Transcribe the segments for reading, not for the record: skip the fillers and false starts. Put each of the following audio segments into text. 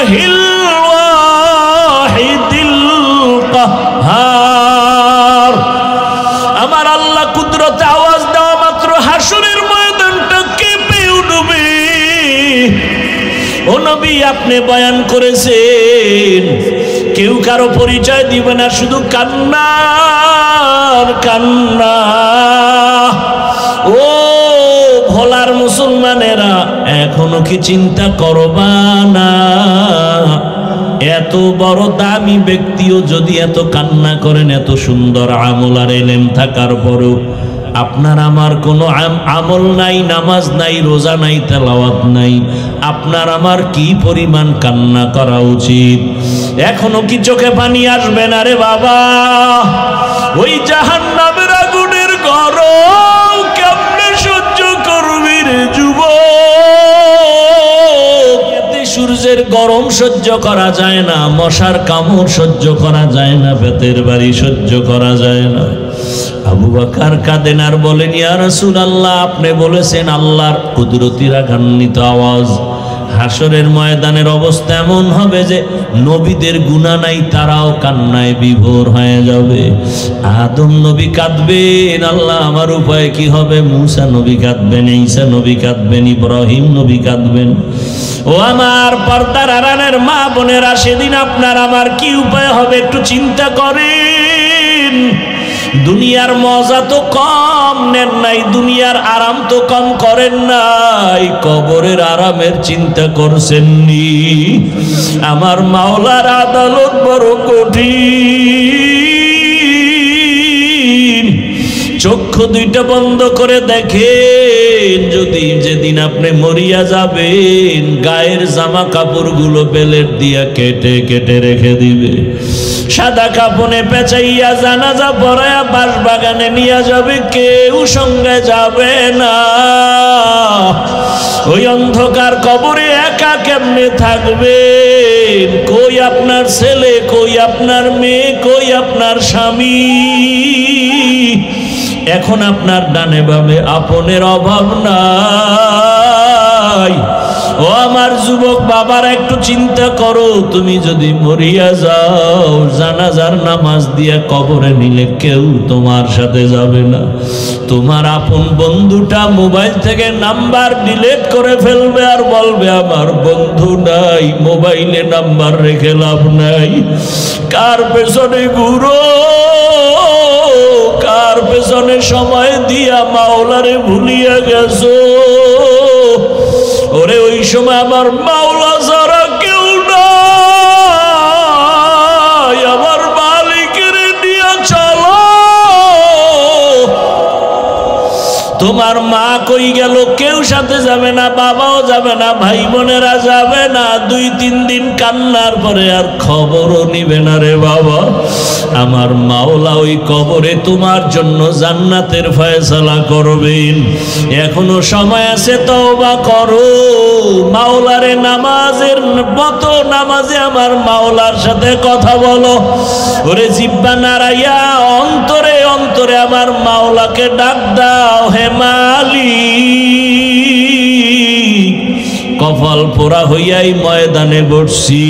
বিল্লাহিল ওয়াহিদিল কাহ্হার। আমার আল্লাহ কুদরতে আওয়াজ দেওয়া মাত্র হাসরের ময়দানটা কেঁপে উঠবে। ও নবী, আপনি বয়ান করেছেন কেউ কারো পরিচয় দিবে না, শুধু কান্নার কান্না। ও ভোলার মুসলমানেরা, এখনো কি চিন্তা করবা না? এত বড় দামি ব্যক্তিও যদি এত কান্না করেন, এত সুন্দর আমল আর এলেম থাকার পরেও আপনার আমার কোনো আমল নাই, নামাজ নাই, রোজা নাই, তেলাওয়াত নাই, আপনার আমার কি পরিমাণ কান্না করা উচিত? এখনো কি চোখে পানি আসবে না রে বাবা? ওই জাহান্নামের আগুনের গরম কেমনে সহ্য করবি রে যুবক? এতে সূর্যের গরম সহ্য করা যায় না, মশার কামড় সহ্য করা যায় না, বেতের বাড়ি সহ্য করা যায় না। আবু বকর কাঁদেন আর বলেন, ইয়া রাসূলুল্লাহ, আপনি বলেছেন আল্লাহর কুদরতি রাগান্বিত আওয়াজ। হাসরের ময়দানের অবস্থা এমন হবে যে নবীদের গুনাহ নাই, তারাও কান্নায় বিভোর হয়ে যাবে। আদম নবী কাঁদবেন, আল্লাহ আমার উপায় কি হবে? মুসা নবী কাঁদবেন, ঈসা নবী কাঁদবেন, ইব্রাহিম নবী কাঁদবেন। ও আমার পর্দার আড়ালের মা বোনেরা, সেদিন আপনার আমার কি উপায় হবে একটু চিন্তা করেন। দুনিয়ার মজা তো কম নেন নাই, দুনিয়ার আরাম তো কম করেন নাই, কবরের আরামের চিন্তা করছেননি? আমার মাওলার আদালত বড় কঠিন। চক্ষু দুইটা বন্ধ করে দেখেন, যদি যেদিন আপনি মরিয়া যাবেন, গায়ের জামা কাপড়গুলো বেলেট দিয়া কেটে কেটে রেখে দিবে, সাদা কাপনে পেঁচাইয়া জানাজা পড়ায়া বাঁশবাগানে নিয়ে যাবে, কেউ সঙ্গে যাবে না। ওই অন্ধকার কবরে একা কেমনে থাকবেন? কই আপনার ছেলে, কই আপনার মেয়ে, কই আপনার স্বামী? এখন আপনার ডানে বামে আপনের অভাব নাই। ও আমার যুবক বাবার, একটু চিন্তা করো, তুমি যদি মরিয়া যাও, জানাজার নামাজ দিয়া কবরে নিলে কেউ তোমার সাথে যাবে না। তোমার আপন বন্ধুটা মোবাইল থেকে নাম্বার ডিলিট করে ফেলবে আর বলবে আমার বন্ধু নাই, মোবাইলে নাম্বার রেখে লাভ নাই। কার পেছনে ঘুরো, কার পেছনে সময় দিয়া মাওলারে ভুলিয়া গেছো? ওরে ওই সময় আমার মাওলা ছাড়া কেউ নাই, আমার মালিকের নিয়ে চলো। তোমার মা কই গেল? কেউ সাথে যাবে না, বাবাও যাবে না, ভাই বোনেরা যাবে না। 2-3 দিন কান্নার পরে আর খবরও নিবে না রে বাবা। আমার মাওলা ওই কবরে তোমার জন্য জান্নাতের ফয়সালা করবেন। এখনো সময় আছে, তওবা করো। মাওলারে নামাজের মতো নামাজে আমার মাওলার সাথে কথা বলো। ওরে জিহ্বা নাড়াইয়া অন্তরে অন্তরে আমার মাওলাকে ডাক দাও, হে মালিক, কপাল পোড়া হইয়াই ময়দানে বসছি।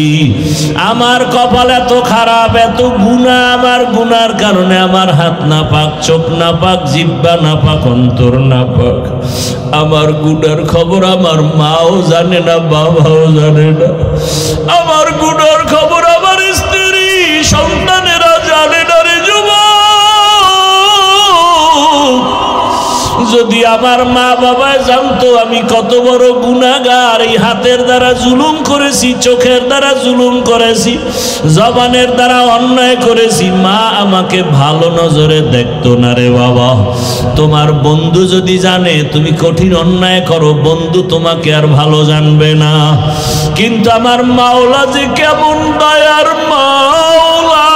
আমার কপাল এত খারাপ, এত গুনাহ, আমার গুনার কারণে আমার হাত না পাক, চোখ না পাক, জিহ্বা না পাক, অন্তর না পাক। আমার গুনার খবর আমার মাও জানে না, বাবাও জানে না। আমার গুনার খবর আমার স্ত্রী সন্তানেরা জানে না রে যুবক। যদি আমার মা বাবা জানতো আমি কত বড় গুনাহগার, এই হাতের দ্বারা জুলুম করেছি, চোখের দ্বারা জুলুম করেছি, জবানের দ্বারা অন্যায় করেছি, মা আমাকে ভালো নজরে দেখতো না রে বাবা। তোমার বন্ধু যদি জানে তুমি কঠিন অন্যায় করো, বন্ধু তোমাকে আর ভালো জানবে না। কিন্তু আমার মাওলা যে কেমন দয়ার মাওলা,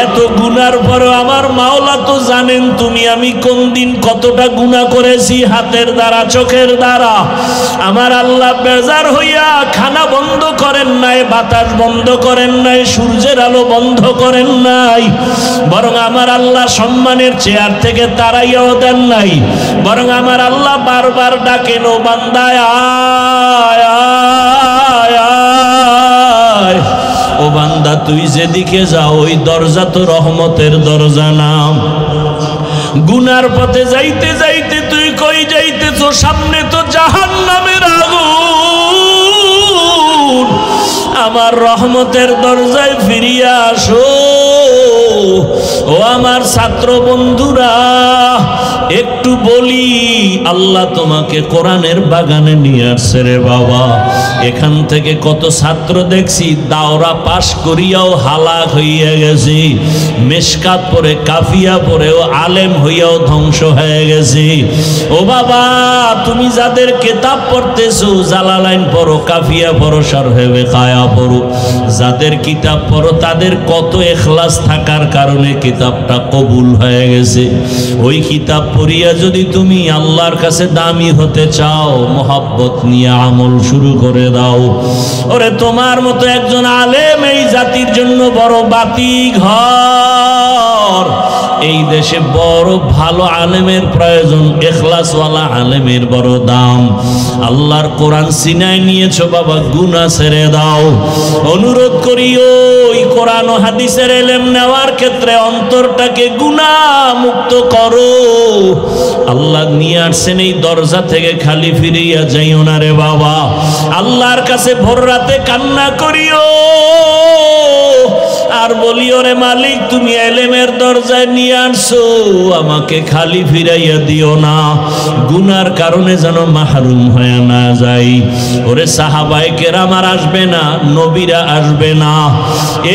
এত গুনার পরে আমার মাওলা তো জানেন তুমি আমি কোন দিন কতটা গুনাহ করেছি, হাতের দ্বারা, চোখের দ্বারা। আমার আল্লাহ বেজার হইয়া খানা বন্ধ করেন নাই, বাতাস বন্ধ করেন নাই, সূর্যের আলো বন্ধ করেন নাই, বরং আমার আল্লাহ সম্মানের চেয়ার থেকে তাড়াইয়াও দেন নাই। বরং আমার আল্লাহ বারবার ডাকেন, ও বান্দা আয় আয় বান্দা তুই যেদিকে যাও ওই দরজা তো রহমতের দরজা নাম। গুনার পথে যাইতে যাইতে তুই কই যাইতেছ? সামনে তো জাহান্নামের আগুন। আমার রহমতের দরজায় ফিরিয়া আসো। ও আমার ছাত্র বন্ধুরা, একটু বলি, আল্লাহ তোমাকে কোরআনের বাগানে নিয়ে আসছে রে বাবা। এখান থেকে কত ছাত্র দেখছি দাওরা পাশ করিয়াও হালাক হইয়া গেছি, মেশকাত পড়ে কাফিয়া পড়েও আলেম হইয়াও ধ্বংস হয়ে গেছি। ও বাবা, তুমি যাদের কিতাব পড়তেছো, জালালাইন পড়ো, কাফিয়া পড়ো, শারহে বেকায়া পড়ো, যাদের কিতাব পড়ো তাদের কত ইখলাস থাকার কারণে কিতাবটা কবুল হয়ে গেছে। ওই কিতাব পড়িয়া যদি তুমি আল্লাহর কাছে দামি হতে চাও, মোহাব্বত নিয়ে আমল শুরু করে দাও। ওরে তোমার মতো একজন আলেম এই জাতির জন্য বড় বাতি ঘর। এই দেশে বড় ভালো আলেমের প্রয়োজন, ইখলাসওয়ালা আলেমের বড় দাম। আল্লাহর কোরআন সিনায় নিয়েছো বাবা, গুনাহ ছেড়ে দাও। অনুরোধ করি ওই কোরআন ও হাদিসের ইলম নেওয়ার ক্ষেত্রে অন্তরটাকে গুনাহ মুক্ত করো। আল্লাহ নিয়ে আসছেন এই দরজা থেকে খালি ফিরিয়া যাইও না রে বাবা। আল্লাহর কাছে ভোর রাতে কান্না করিও আর বলিও, রে মালিক তুমি ইলমের দরজায় নিয়ে আসছো, আমাকে খালি ফিরাইয়া দিও না, গুনার কারণে যেন মাহরুম হয়ে না যাই। ওরে সাহাবায়ে কেরাম আর আসবে না, নবীরা আসবে না।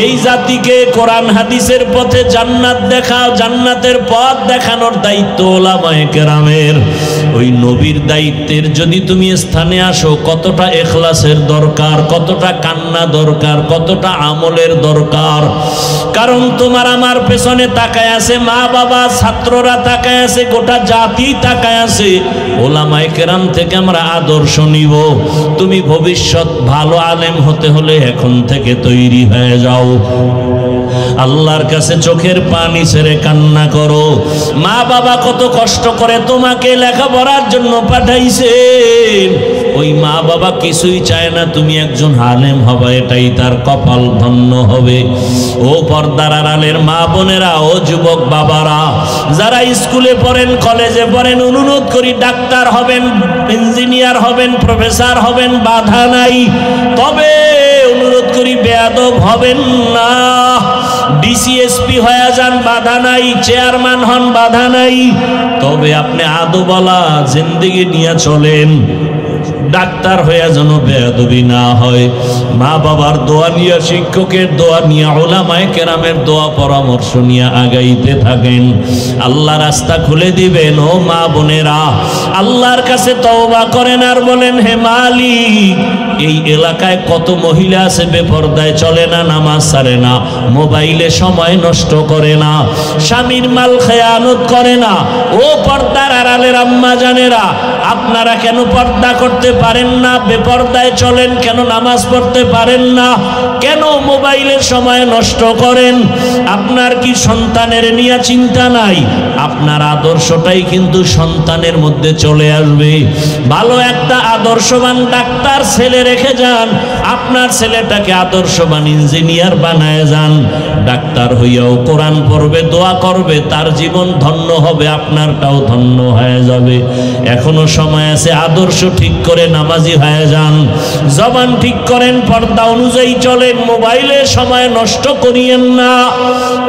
এই জাতিকে কোরআন হাদিসের পথে জান্নাত দেখাও, জান্নাতের পথ দেখানোর দায়িত্ব উলামায়ে কেরামের। ওই নবীর দায়িত্বের যদি তুমি স্থানে আসো, কতটা ইখলাসের দরকার, কতটা কান্না দরকার, কতটা আমলের দরকার। কারণ তোমার আমার পেছনে তাকায় আছে মা বাবা, ছাত্ররা তাকায় আছে, গোটা জাতি তাকায় আছে। উলামায়ে কেরাম থেকে আমরা আদর্শ নিব। তুমি ভবিষ্যৎ ভালো আলেম হতে হলে এখন থেকে তৈরি হয়ে যাও। আল্লাহর কাছে চোখের পানি ছেড়ে কান্না করো। মা বাবা কত কষ্ট করে তোমাকে লেখাপড়ার জন্য পাঠাইছেন। ওই মা বাবা কিছুই চায় না তুমি একজন আলেম হবে, এটাই তার কপাল ধন্য হবে। ও পর্দার আড়ালের মা বোনেরা, ও যুবক বাবারা, যারা স্কুলে পড়েন, কলেজে পড়েন, অনুরোধ করি ডাক্তার হবেন, ইঞ্জিনিয়ার হবেন, প্রফেসর হবেন, বাধা নাই। তবে অনুরোধ করি বেয়াদব হবেন না। ডিসিএসপি হয়ে যান, বাধা নাই। চেয়ারম্যান হন, বাধা নাই। তবে আপনি আদবওয়ালা জিন্দেগি নিয়ে চলেন। ডাক্তার হয়ে যেন বেয়াদবি না হয়। মা বাবার দোয়া নিয়ে, শিক্ষকের দোয়া নিয়ে, উলামায়ে কেরামের দোয়া পরামর্শ নিয়ে আগাইতে থাকেন। আল্লাহ রাস্তা খুলে দিবেন। ও মা বোনেরা, আল্লাহর কাছে তওবা করেন আর বলেন, হে মালিক, এই এলাকায় কত মহিলা আছে বেপরদায় চলে না, নামাজ ছাড়ে না, মোবাইলে সময় নষ্ট করে না, স্বামীর মাল খেয়ানত করে না। ও পর্দার আড়ালের আম্মা জানেরা, আপনারা কেন পর্দা করতে পারেন না? বেপরদায় চলেন কেন? নামাজ পড়তে পারেন না কেন? মোবাইলের সময় নষ্ট করেন। আপনার কি সন্তানের নিয়ে চিন্তা নাই? আপনার আদর্শটাই কিন্তু সন্তানের মধ্যে চলে আসবে। ভালো একটা আদর্শবান ডাক্তার ছেলে রেখে যান, আপনার ছেলেটাকে আদর্শবান ইঞ্জিনিয়ার বানায় যান। ডাক্তার হইয়াও কোরআন পড়বে, দোয়া করবে, তার জীবন ধন্য হবে, আপনারটাও ধন্য হয়ে যাবে। এখনো সময় আছে, আদর্শ ঠিক করে নামাজি হয়ে যান, জবান ঠিক করেন, পর্দা অনুযায়ী চলেন, মোবাইলে সময় নষ্ট করিয়েন না।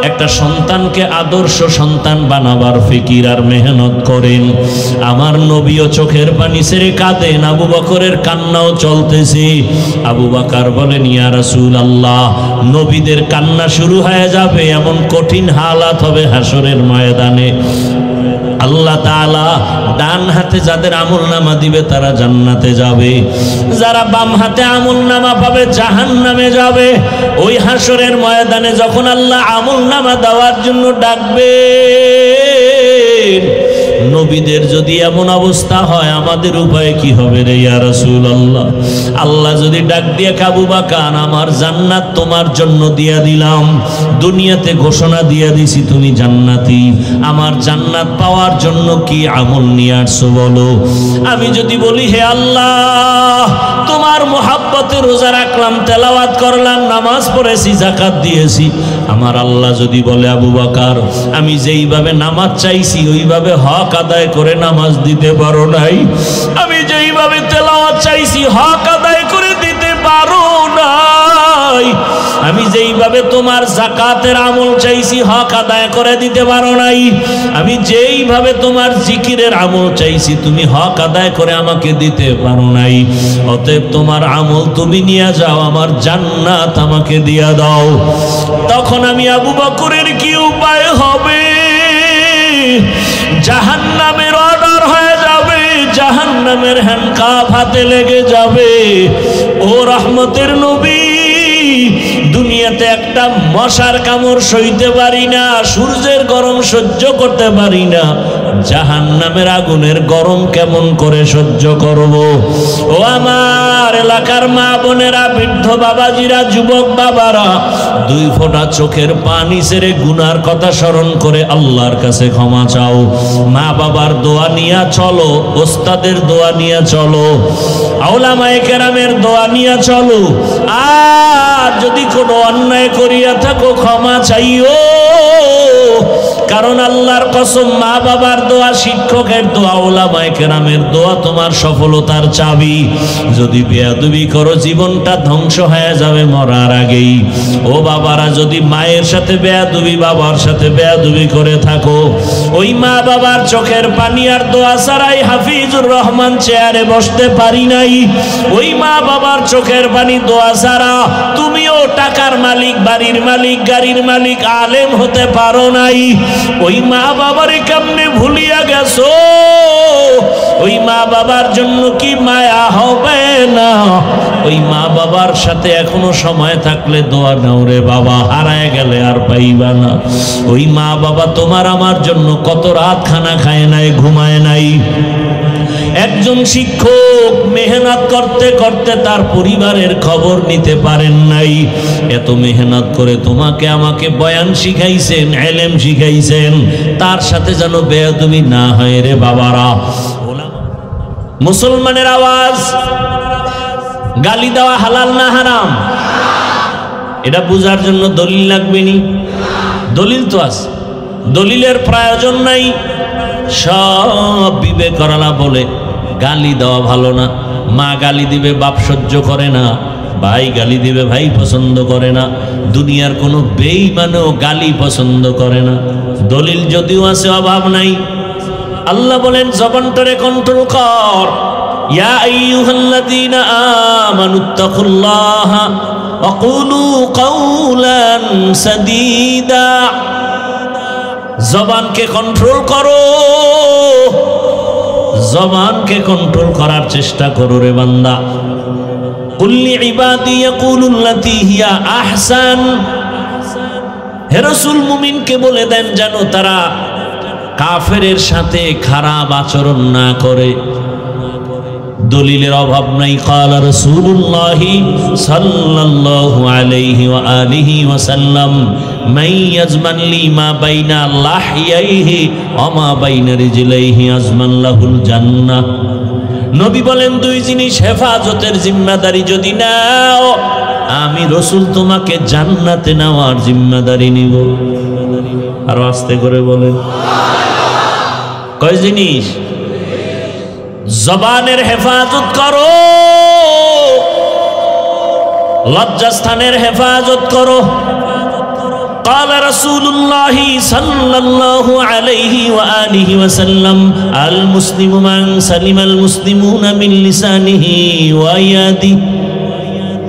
একটা সন্তানকে আদর্শ সন্তান বানাবার ফিকির আর মেহনত করেন। আমার নবীও চোখের পানি ছেড়ে কাঁদেন, আবু বকরের কান্নাও চলতেছে। আবু বকর বলেন, ইয়া রাসূলুল্লাহ, নবীদের কান্না শুরু হয়ে যাবে, এমন কঠিন হালাত হবে হাসরের ময়দানে। আল্লাহ তাআলা ডান হাতে যাদের আমলনামা দিবে তারা জান্নাতে যাবে, যারা বাম হাতে আমলনামা পাবে জাহান্নামে যাবে। ওই হাসরের ময়দানে যখন আল্লাহ আমলনামা দেওয়ার জন্য ডাকবে, নবীদের যদি এমন অবস্থা হয় আমাদের উপায় কি হবে রে ইয়া রাসূলুল্লাহ? আল্লাহ যদি ডাক দিয়ে আবু বকর আমার জান্নাত তোমার জন্য দিয়া দিলাম, দুনিয়াতে ঘোষণা দিয়া দিছি তুমি জান্নাতি, আমার জান্নাত পাওয়ার জন্য কি আমল নিয়ে আসছো বলো? আমি যদি বলি হে আল্লাহ তোমার মোহাব্বতে রোজা রাখলাম, তেলাওয়াত করলাম, নামাজ পড়েছি, যাকাত দিয়েছি, আমার আল্লাহ যদি বলে আবু বকর আমি যেইভাবে নামাজ চাইছি ওইভাবে হক আদায় করে নামাজ দিতে পারো নাই, আমি যেইভাবে তেলাওয়াত চাইছি হক আদায় করে দিতে পারো নাই, আমি যেইভাবে তোমার যাকাতের আমল চাইছি হক আদায় করে দিতে পারো নাই, আমি যেইভাবে তোমার জিকিরের আমল চাইছি তুমি হক আদায় করে আমাকে দিতে পারো নাই, অতএব তোমার আমল তুমি নিয়ে যাও, আমার জান্নাত আমাকে দিয়া দাও। তখন আমি আবু বকরের কি উপায় হবে? জাহান্নামের অর্ডার হয়ে যাবে, জাহান্নামের হ্যান্ডকাপ হাতে লেগে যাবে। ও রহমতের নবী, দুনিয়াতে একটা মশার কামড় সইতে পারি না, সূর্যের গরম সহ্য করতে পারি না, জাহান্নামের আগুনের গরম কেমন করে সহ্য করব? ও আমার এলাকার মা বোনেরা, বৃদ্ধ বাবাজিরা, যুবক বাবারা, দুই ফোঁটা চোখের পানি ছেড়ে গুনার কথা স্মরণ করে আল্লাহর কাছে ক্ষমা চাও। মা বাবার দোয়া নিয়ে চলো, ওস্তাদের দোয়া নিয়ে চলো, উলামায়ে কেরামের দোয়া নিয়ে চলো। আর যদি কোনো অন্যায় করিয়া থাকো ক্ষমা চাইও, কারণ আল্লাহর কসম মা বাবার দোয়া, শিক্ষকের দোয়া, উলামায়ে কেরামের দোয়া তোমার সফলতার চাবি। যদি বেয়াদবি করো জীবনটা ধ্বংস হয়ে যাবে মরার আগেই। ও বাবারা, যদি মায়ের সাথে বেয়াদবি, বাবার সাথে বেয়াদবি করে থাকো, ওই মা বাবার চোখের পানি আর দোয়া ছাড়াই হাফিজুর রহমান চেয়ারে বসতে পারি নাই, ওই মা বাবার চোখের পানি দোয়া ছাড়া তুমিও টাকার মালিক, বাড়ির মালিক, গাড়ির মালিক, আলেম হতে পারো নাই। ওই মা বাবারে কেমনে ভুলিয়া গেছো? ওই মা বাবার জন্য কি মায়া হবে না? ওই মা বাবার সাথে এখনো সময় থাকলে দোয়া নাও রে বাবা, হারায় গেলে আর পাইবা না। ওই মা বাবা তোমার আমার জন্য কত রাত খানা খায় নাই, ঘুমায় নাই। একজন শিক্ষক মেহনত করতে করতে তার পরিবারের খবর নিতে পারেন নাই, এত মেহনত করে তোমাকে আমাকে বয়ান শিখাইছেন, ইলম শিখাইছেন, তার সাথে যেন বেয়াদবি না হয় রে বাবারা। মুসলমানের আওয়াজ, গালি দেওয়া হালাল না হারাম? এটা বুঝার জন্য দলিল লাগবে নি? দলিল তো আছে, দলিলের প্রয়োজন নাই। সব বিবেক করালা বলে গালি দেওয়া ভালো না। মা গালি দিবে, বাপ সহ্য করে না, ভাই গালি দিবে, ভাই পছন্দ করে না, দুনিয়ার কোনো বেঈমানও গালি পছন্দ করে না। দলিল যদিও আছে, অভাব নাই। আল্লাহ বলেন জবানটারে কন্ট্রোল কর। ইয়া আইয়ুহাল্লাযীনা আমানুত্তাকুল্লাহা ওয়া কুলু কাওলান সাদীদা। জবানকে কন্ট্রোল করো, জবানকে কন্ট্রোল করার চেষ্টা করো রে বান্দা। কুল্লি ইবাদি ইয়াকুলুল্লাতী হিয়া আহসান। হে রাসূল, মুমিনকে বলে দেন যেন তারা কাফেরের সাথে খারাপ আচরণ না করে। দলিলের অভাব নাই। ক্বালা রাসূলুল্লাহি সাল্লাল্লাহু আলাইহি ওয়া আলিহি ওয়াসাল্লাম মান ইয়াজমান লি মা বাইনা লাহইয়াইহি ওয়া মা বাইনা রিজলাইহি আজমান লাহুল জান্নাহ। নবী বলেন দুই জিনিস হেফাজতের জিম্মাদারি যদি নাও, আমি রাসূল তোমাকে জান্নাতে নেওয়ার জিম্মাদারি নিব। আরো আস্তে করে বলেন, কয় জিনিস? জবানের হেফাজত করো, লজ্জাস্থানের হেফাজত করো। قال رسول الله صلى الله عليه وآله وسلم المسلم من سلم المسلمون من لسانه ويده।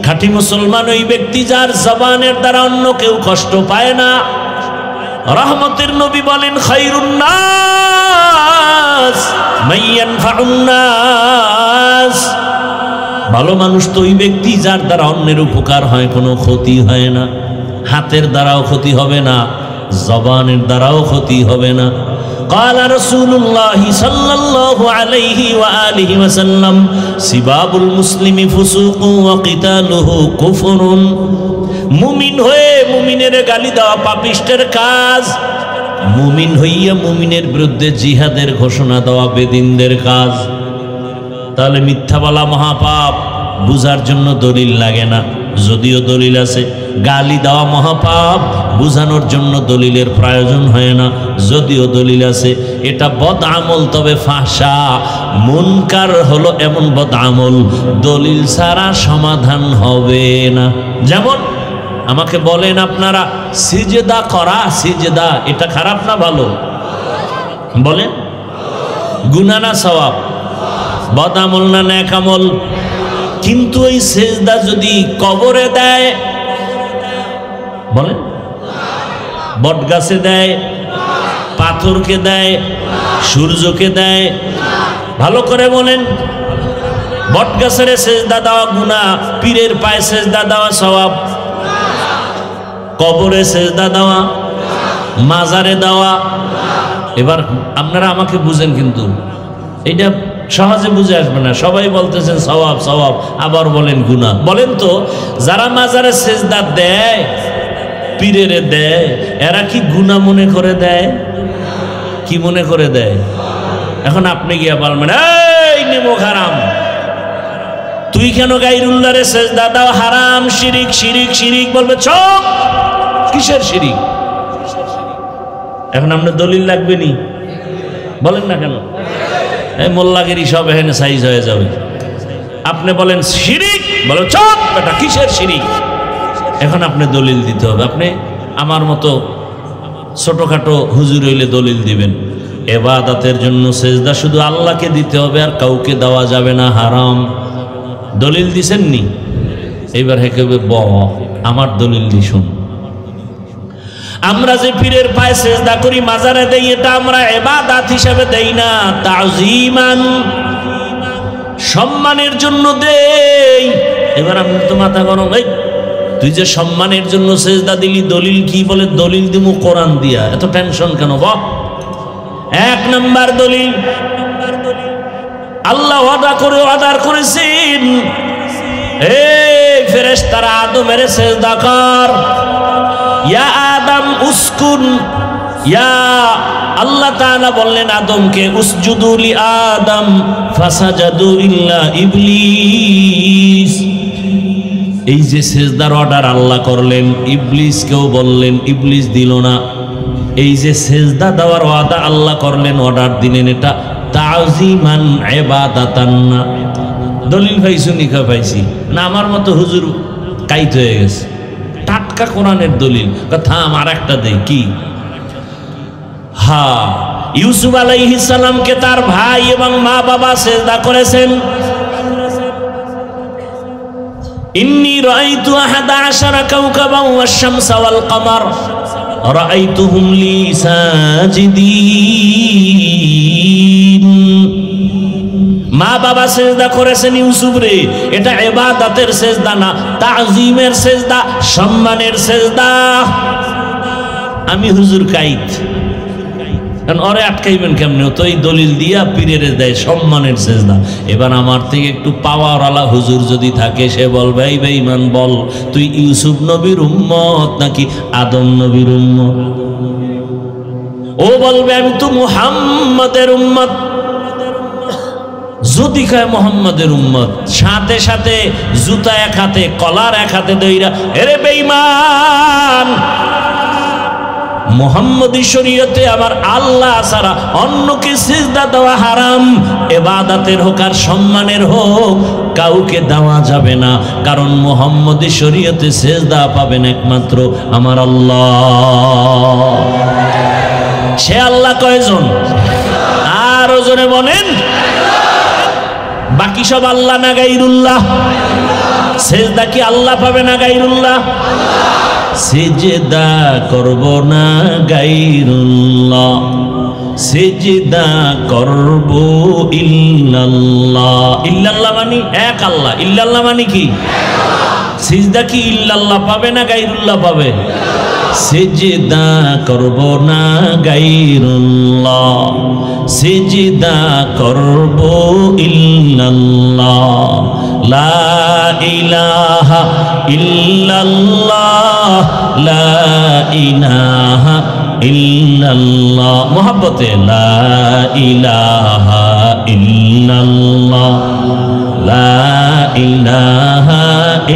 খাঁটি মুসলমান ওই ব্যক্তি যার জবানের দ্বারা অন্য কেউ কষ্ট পায় না। রহমতের নবী বলেন খায়রুন নাস মান ইয়ানফাউন নাস। ভালো মানুষ তো ওই ব্যক্তি যার দ্বারা অন্যের উপকার হয়, কোনো ক্ষতি হয় না। হাতের দ্বারাও ক্ষতি হবে না, জবানের দ্বারাও ক্ষতি হবে না। قال رسول الله صلى الله عليه وآله وسلم سباب المسلم فسوق وقتاله كفر মুমিন হয়ে মুমিনের গালি দেওয়া পাপিষ্টের কাজ, মুমিন হইয়া মুমিনের বিরুদ্ধে জিহাদের ঘোষণা দেওয়া বেদিনদের কাজ। তাহলে মিথ্যা বলা মহাপাপ, বুঝার জন্য দলিল লাগে না, যদিও দলিল আছে। গালি দেওয়া মহাপাপ, বুঝানোর জন্য দলিলের প্রয়োজন হয় না, যদিও দলিল আছে। এটা বদ আমল, তবে ফাহশা মুনকার হলো এমন বদ আমল দলিল ছাড়া সমাধান হবে না। যেমন আমাকে বলেন আপনারা, সিজদা করা, সিজদা এটা খারাপ না ভালো? বলেন, গুনাহ না সওয়াব? বদ আমল না নেক আমল? কিন্তু এই সেজদা যদি কবরে দেয়, বলেন, বট গাছে দেয়, পাথরকে দেয়, সূর্যকে দেয়, ভালো করে বলেন। বট গাছের সেজদা দেওয়া গুনাহ, পীরের পায়ে সেজদা দেওয়া সওয়াব। কবরে সেজদা দেওয়া, মাজারে দেওয়া। এবার আপনারা আমাকে বুঝেন, কিন্তু এইটা সহজে বুঝে আসবে না। সবাই বলতেছেন সওয়াব সওয়াব, আবার বলেন গুনাহ। বলেন তো, যারা মাজারে সেজদা দেয়, পীরেরে দেয়, এরা কি গুনাহ মনে করে দেয়? কি মনে করে দেয়? এখন আপনি গিয়া বলবেন, এই নেমো হারাম, তুই কেন গায়রুল্লাহরে সেজদা দাও? হারাম, শিরিক শিরিক শিরিক। বলবে চুপ, কিসের শিরিক? এখন আপনার দলিল লাগবে নি? বলেন না কেন? এই মোল্লাগিরি সব এখানে সাইজ হয়ে যাবে। আপনি বলেন শিরিক, বলো চুপ বেটা, কিসের শিরিক? এখন আপনি দলিল দিতে হবে। আপনি আমার মতো ছোটখাটো হুজুর হইলে দলিল দিবেন। ইবাদতের জন্য সেজদা শুধু আল্লাহকে দিতে হবে, আর কাউকে দেওয়া যাবে না, হারাম। দলিল দিছেন নি? এইবার হেকেবে আমার দলিল দি শুন। আমরা যে পীরের পায়ে সেজদা করি, মাজারে দেই, এটা আমরা ইবাদত হিসেবে দেই না, তাজিমান, সম্মানের জন্য দেই। এবার আপনি তো মাথা গরম, এই তুই যে সম্মানের জন্য সেজদা দিলি, দলিল কি? বলে দলিল দিমু কোরআন দিয়া। এত টেনশন কেন? এক নাম্বার দলিল, আল্লাহ অর্ডার করেছেন, এই ফেরেশতারা আদমের সেজদা কর। ইয়া আদম উসকুন, ইয়া আল্লাহ তাআলা বললেন আদমকে, উসজুদু লি আদম ফাসাজাদু ইল্লা ইবলিস। এই যে সেজদার অর্ডার আল্লাহ করলেন, ইবলিসকেও বললেন, ইবলিস দিল না। এই যে সেজদা দেওয়ার ওয়াদা আল্লাহ করলেন, অর্ডার দিলেন, এটা তাজিমান ইবাদাতান না। দলিল পাইছো নিকা পাইছি না? আমার মতো হুজুর কাইত হয়ে গেছে, টাটকা কোরআনের দলিল। কথা আমার একটা দেই কি? হ্যাঁ, ইউসুফ আলাইহিস সালামকে তার ভাই এবং মা বাবা সেজদা করেছেন। ইন্নী রাআইতু আহাদা আশারা কাওকাবান ওয়াশ-শামসা ওয়াল কমার রাআইতুহুম লি সাজিদিন। মা বাবা সেজদা করেছেন ইউসুফ রে, এটা ইবাদতের সেজদা না, তাজিমের সেজদা, সম্মানের সেজদা। আমি হুজুর কাইত, কারণ ওরে আটকাইবেন কেমনে? তো এই দলিল দিয়া পীরের দেয় সম্মানের সেজদা। এবার আমার থেকে একটু পাওয়ারওয়ালা হুজুর যদি থাকে, সে বলবে, এই বেঈমান, বল তুই ইউসুফ নবীর উম্মত নাকি আদম নবীর উম্মত? ও বলবে আমি তো মুহাম্মাদের উম্মত। যদি কয় মুহাম্মাদের উম্মত, সাথে সাথে জুতা এক হাতে, কলার এক হাতে দইরা, এরে বেঈমান, মুহাম্মদী শরীয়তে আমার আল্লাহ ছাড়া অন্যকে সিজদা দেওয়া হারাম। ইবাদতের হোক আর সম্মানের হোক, কাউকে দেওয়া যাবে না, কারণ মুহাম্মদী শরীয়তে সিজদা পাবেন একমাত্র আমার আল্লাহ। সে আল্লাহ কয়জন? আরো জোরে বলেন। বাকি সব আল্লাহ না গায়রুল্লাহ? সিজদা কি আল্লাহ পাবে না গায়রুল্লাহ? সিজদা করব না গায়রুল্লাহ, সিজদা করব ইল্লাল্লাহ। ইল্লাল্লাহ মানে এক আল্লাহ, ইল্লাল্লাহ মানে কি? সিজদা কি ইল্লাল্লাহ পাবে না গায়রুল্লাহ পাবে? সিজদা করব না গায়রুল্লাহ, সিজদা করব ইল্লাল্লাহ, লা ইলাহা ইল্লাল্লাহ, লা ইলাহা ইল্লাল্লাহ, মোহাব্বতে লা ইলাহা ইল্লাল্লাহ, লা ইলাহা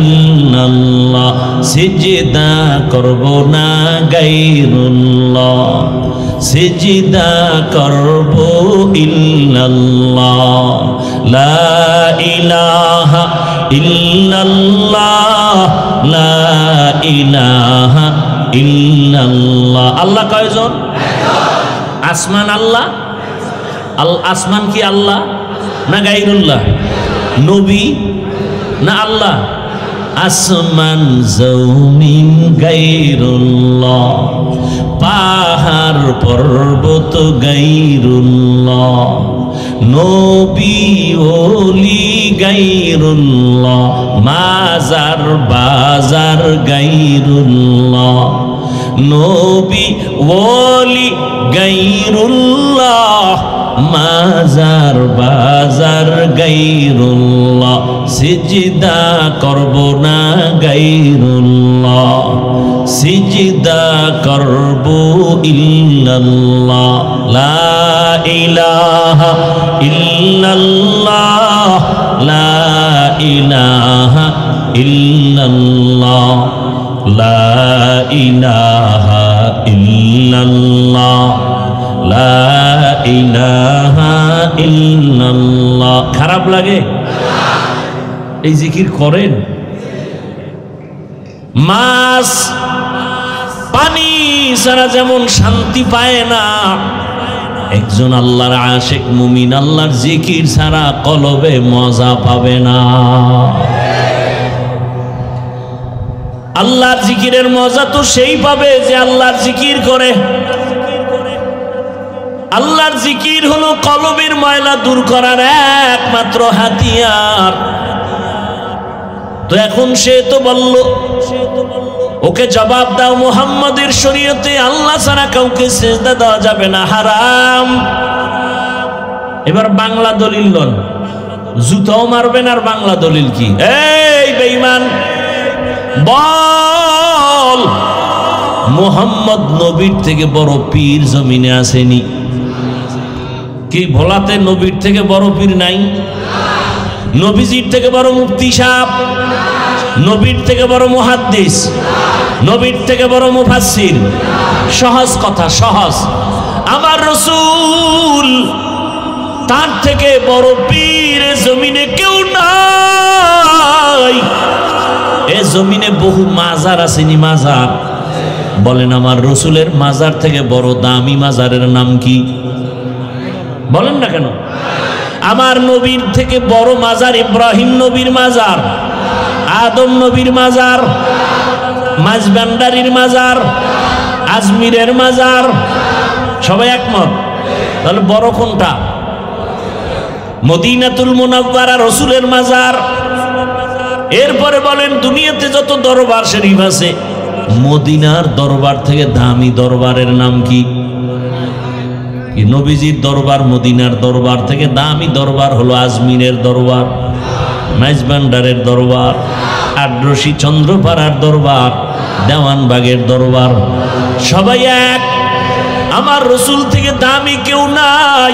ইল্লাল্লাহ, সিজদা করব না গায়রুল্লাহ, সিজদা করব ইল্লাল্লাহ, লা ইলাহা ইল্লাল্লাহ, লা ইলাহা ইল্লাল্লাহ। আল্লাহ কয়জন? আসমান আল্লাহ, আসমান কি আল্লাহ না গায়রুল্লাহ? নবী না আল্লাহ? আসমান জমিন গায়রুল্লাহ, পাহাড় পর্বত গায়রুল্লাহ, নবী ওলি গায়রুল্লাহ, মাজার বাজার গায়রুল্লাহ, নবী ওলি গায়রুল্লাহ, মাজার বাজার গায়রুল্লাহ, সিজদা করব না গায়রুল্লাহ, সিজদা করব ইল্লাল্লাহ, লা ইলাহা ইল্লাল্লাহ, লা ইলাহা ইল্লাল্লাহ, লা ইলাহা ইল্লাল্লাহ, লা ইলাহা ইল্লাল্লাহ। খারাপ লাগে? এই জিকির করেন। মাছ পানি ছাড়া যেমন শান্তি পায় না, একজন আল্লাহর আশিক মুমিন আল্লাহর জিকির ছাড়া কলবে মজা পাবে না। আল্লাহর জিকিরের মজা তো সেই পাবে যে আল্লাহর জিকির করে। আল্লাহর জিকির হলো কলবের ময়লা দূর করার একমাত্র হাতিয়ার। তো এখন সে তো বলল, ওকে জবাব দাও, মুহাম্মাদের শরীয়তে আল্লাহ ছাড়া কাউকে সিজদা দেওয়া যাবে না, হারাম। এবার বাংলা দলিল লন, জুতাও মারবেন আর বাংলা দলিল কি? এই বেঈমান, বল মুহাম্মদ নবীর থেকে বড় পীর জমিনে আসেনি? কি ভোলাতে নবীর থেকে বড় পীর নাই? নবীজির থেকে বড় মুফতি সাহেব, নবীর থেকে বড় মুহাদ্দিস, নবীর থেকে বড় মুফাসসির। সহজ কথা, সহজ। আমার রাসূল তার থেকে বড় পীর জমিনে কেউ নাই। এ জমিনে বহু মাজার আসেনি, মাজার। বলেন আমার রাসূলের মাজার থেকে বড় দামি মাজারের নাম কি? বলেন না কেন? আমার নবীর থেকে বড় মাজার ইব্রাহিম নবীর মাজার, আদম নবীর মাজার, মাঝবান্ডারির মাজার, আজমিরের মাজার। সবাই একমত? তাহলে বড় কোনটা? মদিনাতুল মুনাওয়ারা রাসূলের মাজার। এরপরে বলেন দুনিয়াতে যত দরবার শরীফ আছে, মদিনার দরবার থেকে দামি দরবারের নাম কি? নবীজির দরবার মদিনার দরবার থেকে দামি দরবার হলো আজমিরের দরবার, মাইজবান্ডারের দরবার, আদ্রসী চন্দ্রপাড়ার দরবার, দেওয়ানবাগের দরবার। সবাই এক। আমার রাসূল থেকে দামি কেউ নাই,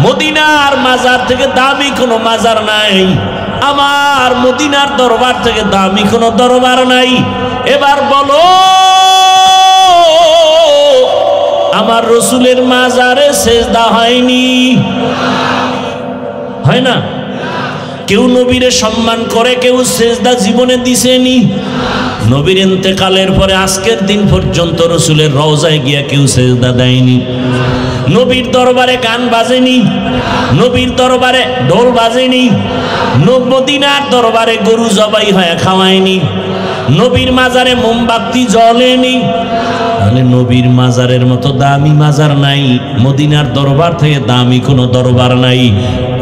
মদিনার মাজার থেকে দামি কোনো মাজার নাই, আমার মদিনার দরবার থেকে দামি কোনো দরবার নাই। এবার বলো, আমার রাসূলের মাজারে সেজদা হয়নি? হয় না? কেউ নবীরে সম্মান করে, কেউ সেজদা জীবনে দিছেনি? নবীর ইন্তেকালের পরে আজকের দিন পর্যন্ত রাসূলের রওজায় গিয়া কেউ সেজদা দেয়নি। নবীর দরবারে গান বাজেনি, নবীর দরবারে ঢোল বাজেনি, মদিনার দরবারে গরু জবাই হয়ে খাওয়ায়নি, নবীর মাজারে মোমবাতি জ্বলেনি। তাহলে নবীর মাজারের মতো দামি মাজার নাই, মদিনার দরবার থেকে দামি কোনো দরবার নাই।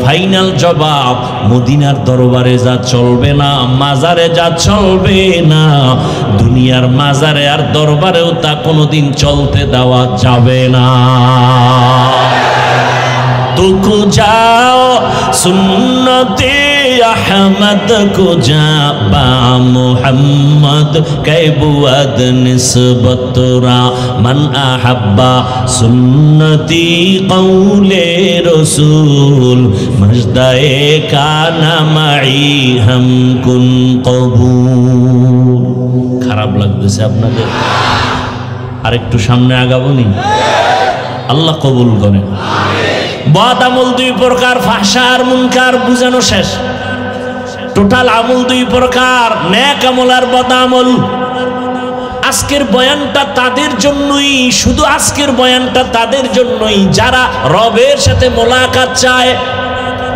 ফাইনাল জবাব, মদিনার দরবারে যা চলবে না, মাজারে যা চলবে না, দুনিয়ার মাজারে আর দরবারেও তা কোনোদিন চলতে দেওয়া যাবে না। দুঃখ যাও সুন্নতে अहमद को जाबा मोहम्मद कैबुअद निस्बतरा मन अहब्बा सुन्नती कौले रसूल मजदाए काना माई हम कुन कबूल। খারাপ লাগতেছে আপনাদের? আরেকটু সামনে আগাবো নি? আল্লাহ কবুল করেন। বদ আমল দুই প্রকার, ফাহশা আর মুনকার বুঝানো শেষ। টোটাল আমল দুই প্রকার, নেক আমল আর বদ আমল। আজকের বয়ানটা তাদের জন্যই, শুধু আজকের বয়ানটা তাদের জন্যই যারা রবের সাথে মোলাকাত চায়।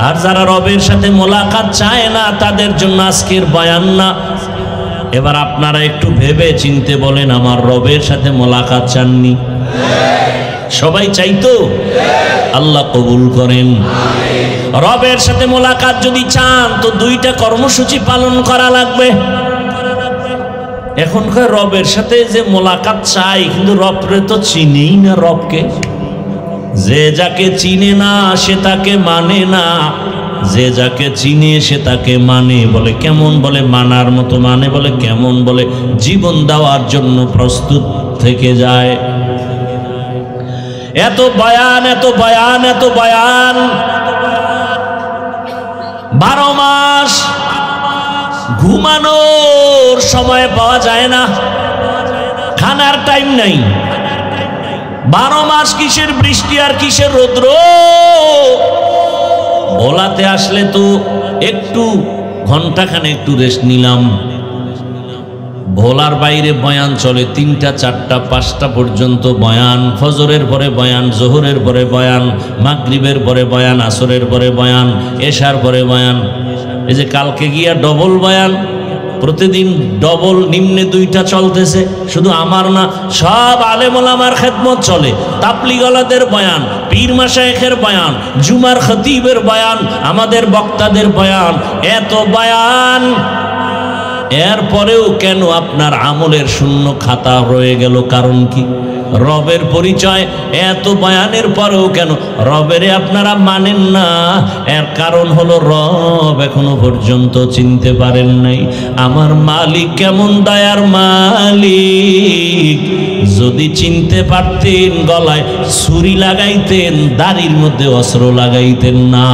আর যারা রবের সাথে মোলাকাত চায় না তাদের জন্য আজকের বয়ান না। এবার আপনারা একটু ভেবে চিনতে বলেন, আমার রবের সাথে মোলাকাত চাননি? সবাই চাইতো? আল্লাহ কবুল করেন। রবের সাথে মোলাকাত যদি চান তো দুইটা কর্মসূচি পালন করা লাগবে। এখনকার রবের সাথে যে মোলাকাত চাই, কিন্তু রবরে তো চিনেই না। রবকে যে যাকে চিনে না সে তাকে মানে না, যে যাকে চিনে সে তাকে মানে। বলে কেমন? বলে মানার মতো মানে। বলে কেমন? বলে জীবন দেওয়ার জন্য প্রস্তুত থেকে যায়। এত বয়ান, এত বয়ান, এত বয়ান, 12 মাস ঘুমানোর সময় পাওয়া যায় না, খানার টাইম নাই। 12 মাস কিসের বৃষ্টি আর কিসের রৌদ্র। ভোলাতে আসলে তো একটু ঘন্টাখানে একটু রেস্ট নিলাম। ভোলার বাইরে বয়ান চলে 3টা 4টা 5টা পর্যন্ত বয়ান। ফজরের পরে বয়ান, জোহরের পরে বয়ান, মাগরিবের পরে বয়ান, আসরের পরে বয়ান, এশার পরে বয়ান। এই যে কালকে গিয়া ডবল বয়ান, প্রতিদিন ডবল, নিম্নে 2টা চলতেছে। শুধু আমার না, সব আলেম ওলামার খেদমত চলে। তাবলীগওয়ালাদের বয়ান, পীর মাশায়েখের বয়ান, জুমার খতিবের বয়ান, আমাদের বক্তাদের বয়ান, এত বয়ান। এরপরেও কেন আপনার আমলের শূন্য খাতা রয়ে গেল? কারণ কি? রবের পরিচয়। এত বয়ানের পরেও কেন রবেরে আপনারা মানেন না? এর কারণ হলো রব এখনো পর্যন্ত চিনতে পারেন নাই। আমার মালিক কেমন দয়ার মালিক, যদি চিনতে পারতেন গলায় ছুরি লাগাইতেন, দাড়ির মধ্যে অস্ত্র লাগাইতেন না।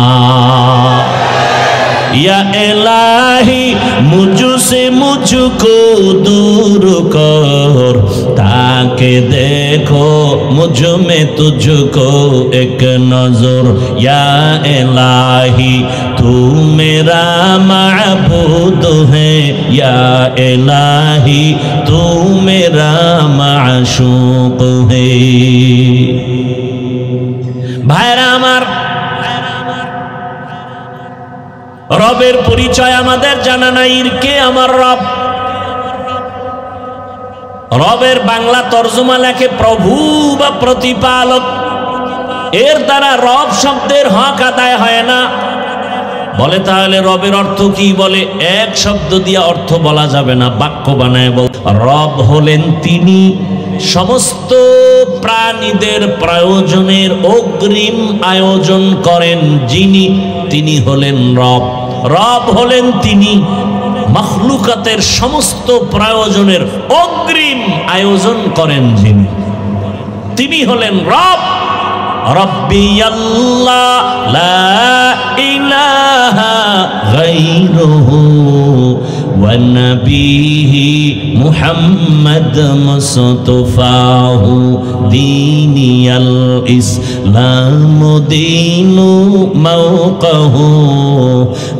या इलाही मुझसे मुझको दूर कर, ताकि देखो मुझ में तुझको एक नजर। या इलाही तू मेरा माबूद है, या इलाही तू मेरा माशूक है। भाईरा আমার, রবের পরিচয় আমাদের জানা নাই। কে আমার রব? রবের বাংলা তরজমা লেখে প্রভু বা প্রতিপালক। এর দ্বারা রব শব্দের হক আদায় হয় না। বলে তাহলে রবের অর্থ কি? বলে এক শব্দ দিয়ে অর্থ বলা যাবে না, বাক্য বানায় বল। রব হলেন তিনি সমস্ত প্রাণীদের প্রয়োজনের অগ্রিম আয়োজন করেন যিনি, তিনি হলেন রব। রব হলেন তিনি মখলুকাতের সমস্ত প্রয়োজনের অগ্রিম আয়োজন করেন যিনি, তিনি হলেন রব। রব্বি আল্লাহ লা ইলাহা গায়রুহু ওয়া নবিহি মুহাম্মদ মুস্তাফাহু দীনিয়াল ইসলাম দীনু মাওকাহু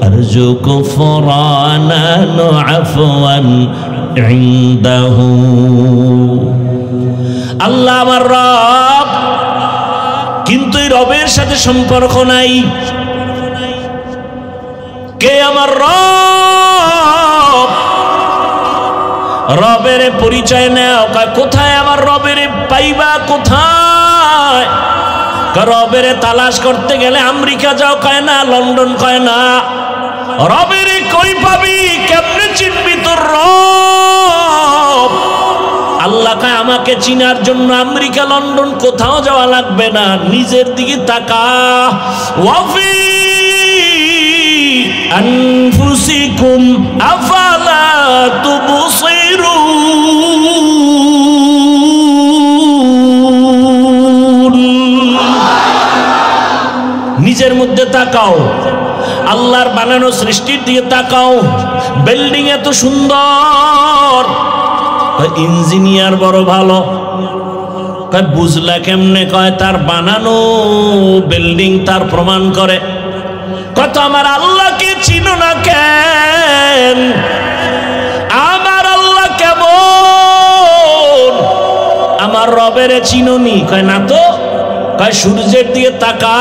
আরজু কুফরানান আফওয়ান ইনদাহু। আল্লাহ আমার রব, কিন্তু এই রবের সাথে সম্পর্ক নাই। কে আমার রব? রবের পরিচয় নেও। কোথায় আমার রবের পাইবা? কোথায়? রবেরে তালাশ করতে গেলে আমেরিকা যাও কয় না, লন্ডন কয় না। রবেরে কই পাবি, কেমনে চিনবি তোর রব? আল্লাহ কয় আমাকে চিনার জন্য আমেরিকা লন্ডন কোথাও যাওয়া লাগবে না, নিজের দিকে তাকা। ওয়াফি আনফুসিকুম আফালা তুবসিরুন। নিজের মধ্যে তাকাও, আল্লাহর বানানো সৃষ্টির দিকে তাকাও। বিল্ডিং এত সুন্দর, ইঞ্জিনিয়ার বড় ভালো। বুঝলা কেমনে? কয় তার বানানো বিল্ডিং তার প্রমাণ করে। কত আমার আল্লাহকে চিনো না কেন? আমার আল্লাহ কেমন? আমার রবের চিনোনি? কয় না তো। কয় সূর্যের দিকে তাকা,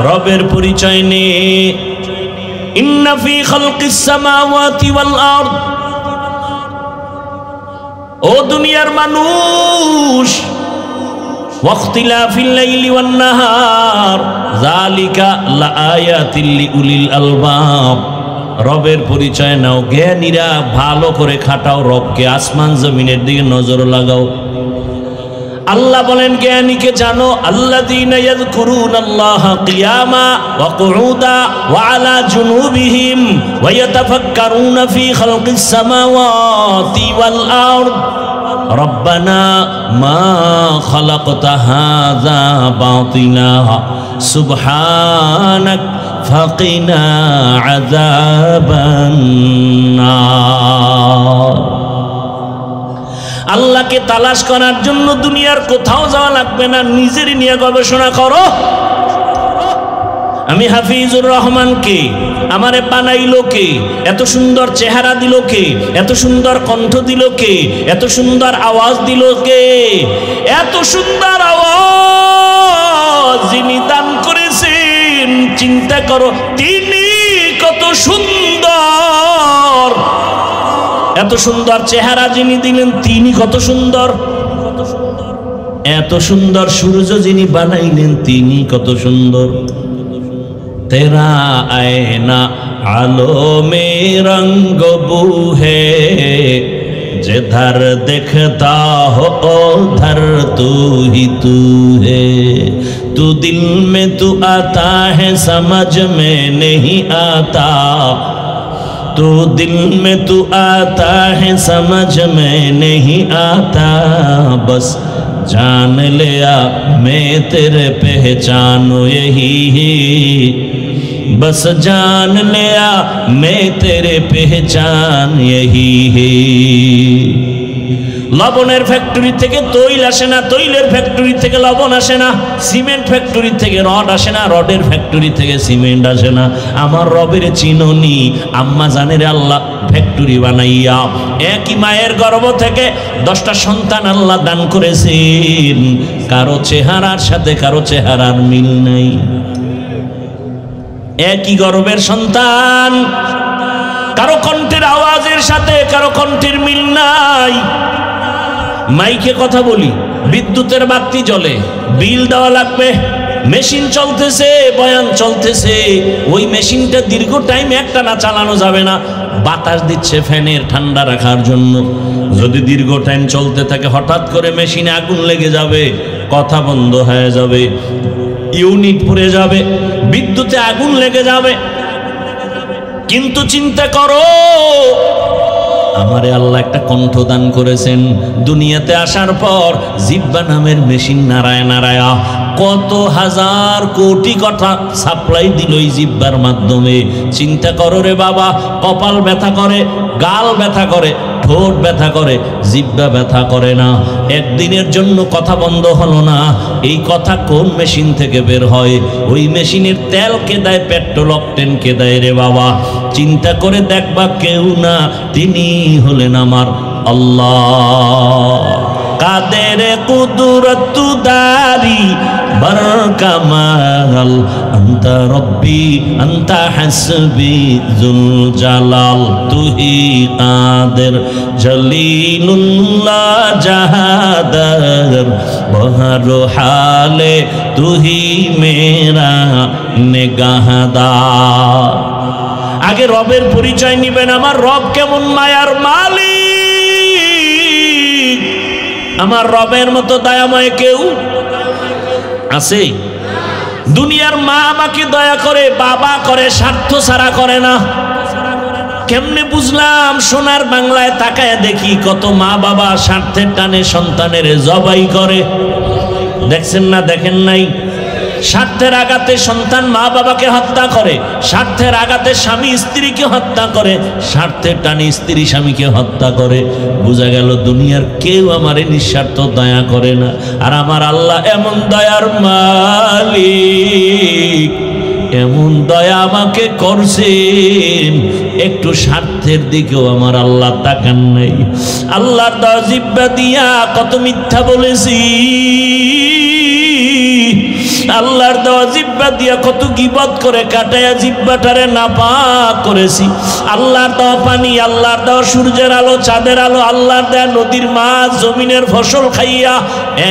রবের পরিচয় নে। ইন্না ফি খালকিস সামাওয়াতি ওয়াল আরদ। ও দুনিয়ার মানুষ, ওয়াখতিলাফিল লাইলি ওয়ান নাহার যালিকা লাআয়াতিল লিউলিল আলবাব। রবের পরিচয় নাও, জ্ঞানীরা ভালো করে খাটাও রবকে, আসমান জমিনের দিকে নজর লাগাও। আল্লাহ বলেন জ্ঞানীকে জানো, আল্লাযীনা ইয়াযকুরুনাল্লাহা কিয়ামা ওয়া কুউদা ওয়া আলা জুনুবিহিম ওয়া ইয়াতাফাক্কারুনা ফি খালকিস সামাওয়াতি ওয়াল আরদ রব্বানা মা খালাকতা হাযা বাতিলা সুবহানাক ফাকিনা আযাবান নার। আল্লাহকে তালাশ করার জন্য দুনিয়ার কোথাও যাওয়া লাগবে না, নিজেরই নিয়ে গবেষণা করো। আমি হাফিজুর রহমানকে আমারে বানাইলো কে? এত সুন্দর চেহারা দিল কে? এত সুন্দর কণ্ঠ দিল কে? এত সুন্দর আওয়াজ দিল কে? এত সুন্দর আওয়াজ যিনি দান করেছেন, চিন্তা করো তিনি কত সুন্দর। এত সুন্দর চেহারা যিনি দিলেন তিনি কত সুন্দর। এত সুন্দর সূর্য যিনি বানাইলেন তিনি কত সুন্দর। তেরা আয়না আলো মে রঙ্গ বুহে, जिधर देखता हो उधर तू ही तू है। तू दिल में तू आता है समझ में नहीं आता, तू दिल में तू आता है समझ में नहीं आता। बस जान लिया मैं तेरे पहचानो यही है, बस जान लिया मैं तेरे पहचान यही है। লবণের ফ্যাক্টরি থেকে তৈল আসে না, তৈলের ফ্যাক্টরি থেকে লবণ আসে না, সিমেন্ট ফ্যাক্টরি থেকে রড আসে না, রডের ফ্যাক্টরি থেকে সিমেন্ট আসে না। আমার রবের চিননি, আম্মা জানের আল্লাহ ফ্যাক্টরি বানাইয়া একই মায়ের গর্ভ থেকে 10টা সন্তান আল্লাহ দান করেছেন। কারো চেহারার সাথে কারো চেহারার মিল নাই, একই গর্ভের সন্তান, কারো কণ্ঠের আওয়াজের সাথে কারো কণ্ঠের মিল নাই। মাইকে কথা বলি, বিদ্যুতের বাতি জ্বলে, বিল দেওয়া লাগবে, মেশিন চলতেছে, বয়ান চলতেছে, ওই মেশিনটা দীর্ঘ টাইম একটা না চালানো যাবে না, বাতাস দিচ্ছে ফ্যানের ঠান্ডা রাখার জন্য। যদি দীর্ঘ টাইম চলতে থাকে হঠাৎ করে মেশিনে আগুন লেগে যাবে, কথা বন্ধ হয়ে যাবে, ইউনিট পুড়ে যাবে, বিদ্যুতে আগুন লেগে যাবে। কিন্তু চিন্তা করো, আমারে আল্লাহ একটা কণ্ঠ দান করেছেন। দুনিয়াতে আসার পর জিহ্বা নামের মেশিন নাড়ায় নাড়ায়া কত হাজার কোটি কথা সাপ্লাই দিল এই জিহ্বার মাধ্যমে। চিন্তা করো রে বাবা, কপাল ব্যথা করে, গাল ব্যথা করে, ঠোঁট ব্যথা করে, জিহ্বা ব্যথা করে না। একদিনের জন্য কথা বন্ধ হলো না। এই কথা কোন মেশিন থেকে বের হয়? ওই মেশিনের তেল কে দেয়? পেট্রোল অকটেন কে দেয় রে বাবা? চিন্তা করে দেখবা, কেউ না, তিনি হলেন আমার আল্লাহ। কাদের কুদরত দারি बर कमाल अंता रब्बी अंता हसबी जुल जलाल तू ही कादिर जलीलुल्लाह जहादर बहर हाले तू ही मेरा निगाहदार। आगे रबेर परिचय निबेन, आमार रब केमन मायार मालिक, आमार रबेर मतो दयामय केउ आछे? दुनियार मा आमाके दया करे, बाबा करे, स्वार्थ छाड़ा करे ना। केमने बुझलाम? सोनार बांगलाय ताकाय देखी कत मा बाबा स्वार्थेर टाने सन्तानेर जबाई करे। देखছেন না? দেখেন নাই? स्वार्थेर आघाते सन्तान मा बाबाके हत्या करे, स्वार्थेर आघाते स्वामी स्त्रीके हत्या करे, स्वार्थेर टाने स्त्री स्वामीके हत्या करे। बुझा गेल दुनियार केउ आमारे निस्वार्थ दया करे ना। আর আমার আল্লাহ এমন দয়ার মালিক, এমন দয়া আমাকে করছেন, একটু স্বার্থের দিকেও আমার আল্লাহ তাকান নাই। আল্লাহর দেওয়া জিহ্বা দিয়া কত মিথ্যা বলেছি, আল্লাহর দেওয়া জিহ্বা দিয়া কত গীবত করে কাটায়া জিহ্বাটারে নাপাক করেছি। আল্লাহর দেওয়া পানি, আল্লাহর দেওয়া সূর্যের আলো, চাঁদের আলো, আল্লাহর দেওয়া নদীর মাছ, জমিনের ফসল খাইয়া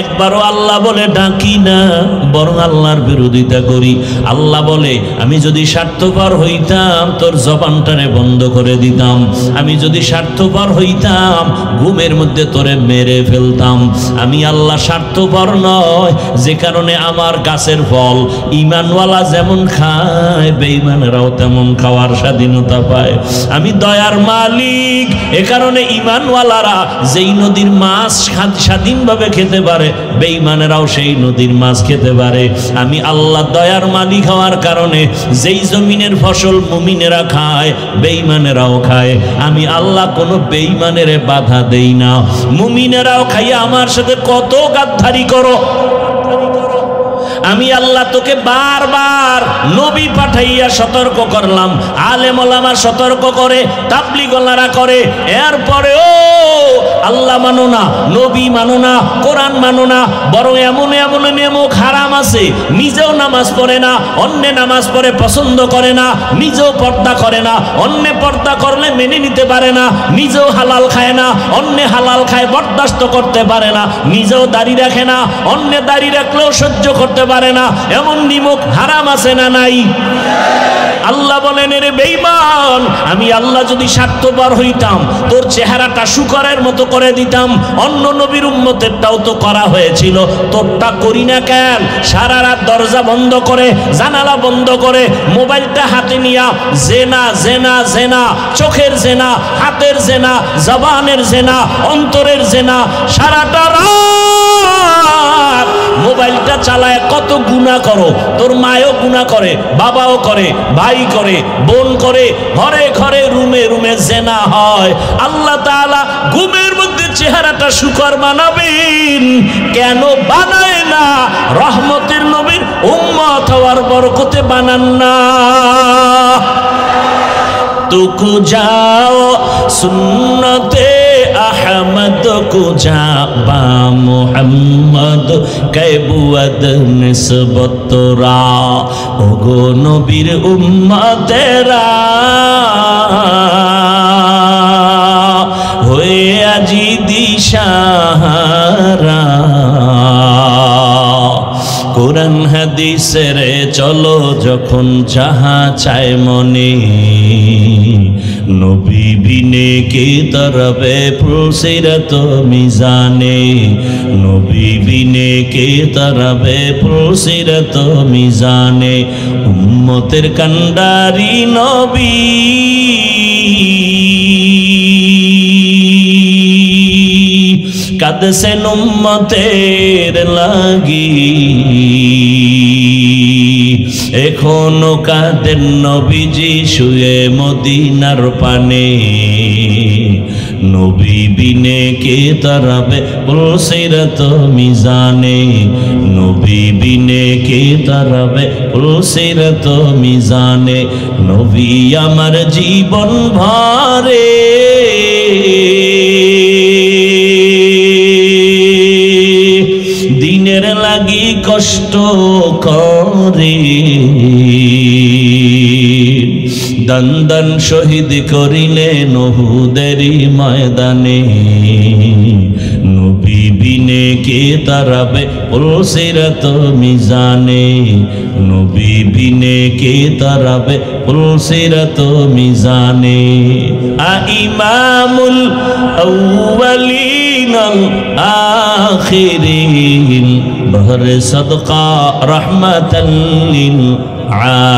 একবারও আল্লাহ বলে ডাকি না, বরং আল্লাহর বিরোধিতা করি। আল্লাহ বলে আমি যদি স্বার্থপর হইতাম তোর জবানটারে বন্ধ করে দিতাম, আমি যদি স্বার্থপর হইতাম ঘুমের মধ্যে তোরে মেরে ফেলতাম। আমি আল্লাহ স্বার্থপর নয়, যে কারণে আমার গাছের ফল ঈমানওয়ালা যেমন খায় বেঈমানেরাও তেমন খাওয়ার স্বাধীনতা পায়। আমি দয়ার মালিক, এ কারণে ঈমানওয়ালারা যেই নদীর মাছ স্বাধীনভাবে খেতে পারে বেঈমানেরাও সেই নদীর মাছ খেতে পারে। আমি আল্লাহ দয়ার মালিক হওয়ার কারণে যেই জমিনের ফসল মুমিনেরা খায় বেঈমানেরাও খায়। আমি আল্লাহ কোনো বেঈমানের বাধা দেই না। মুমিনেরাও খাইয়া আমার সাথে কত গাদ্দারি করো, আমি আল্লাহ তোকে বারবার নবী পাঠাইয়া সতর্ক করলাম, আলেম ওলামা সতর্ক করে, তাবলীগওয়ালারা করে, এরপরেও আল্লাহ মানো না, নবী মানো না, কোরআন মানো না, বরং এমন এমন নেমক হারাম আছে, নিজেও নামাজ পড়ে না, অন্যে নামাজ পড়ে পছন্দ করে না, নিজেও পর্দা করে না, অন্যে পর্দা করলে মেনে নিতে পারে না, নিজেও হালাল খায় না, অন্যে হালাল খায় বরদাস্ত করতে পারে না, নিজেও দাড়ি রাখে না, অন্যে দাড়ি রাখলেও সহ্য করতে পারে না। এমন নিমক হারাম আছে না নাই? আল্লাহ বলেন রে বেঈমান, আমি আল্লাহ যদি স্বার্থপর হইতাম তোর চেহারাটা শুকরের মতো করে দিতাম। অন্য নবীর উম্মতেরটাও তো করা হয়েছিল, তোরটা করি না কেন? সারা রাত দরজা বন্ধ করে, জানালা বন্ধ করে, মোবাইলটা হাতে নিয়া জেনা জেনা জেনা, চোখের জেনা, হাতের জেনা, জবানের জেনা, অন্তরের জেনা, সারাটা রাত মোবাইলটা চালায় কত গুনাহ করো। তোর মায়ও গুনাহ করে, বাবাও করে, ভাই করে, বোন করে, ঘরে ঘরে রুমে রুমে জেনা হয়। আল্লাহ তাআলা ঘুমের মধ্যে চেহারাটা শুকর বানাবেন, কেন বানায় না? রহমতের নবীর উম্মত হওয়ার বরকতে বানান না। तुकु जाओ सुन्नते अहमद को जा बा मुहम्मद कैबुअद निस्बतरा ओगो नबीर उम्मतेरा होए আজি दिशाहारा কোরআন হাদিসের চলো যখন যাহা চায় মনে নবী বিনে কে তরবে পুরসিরত মিজানে নবী বিনে কে তরবে পুরসিরত মিজানে উম্মতের কান্ডারি নবী কাঁদছেন উম্মতের লাগি এখনো কাঁদেন নবীজি শুয়ে মদিনার পানে নবী বিনে কে তারাবে পুরসিরত মিজানে নবী বিনে কে তারাবে পুরসিরত মিজানে নবী আমার জীবন ভরে দিনের লাগি কষ্ট করে দান দান শহীদ করিলেন উহুদের ময়দানে নবী বিনে কে তারাবে পুলসিরাত মিজানে, নবী বিনে কে তারাবে পুলসিরাত মিজানে। ইমামুল আউয়ালিন আল আখিরিন বহরে সদকা রাহমাতাল লিল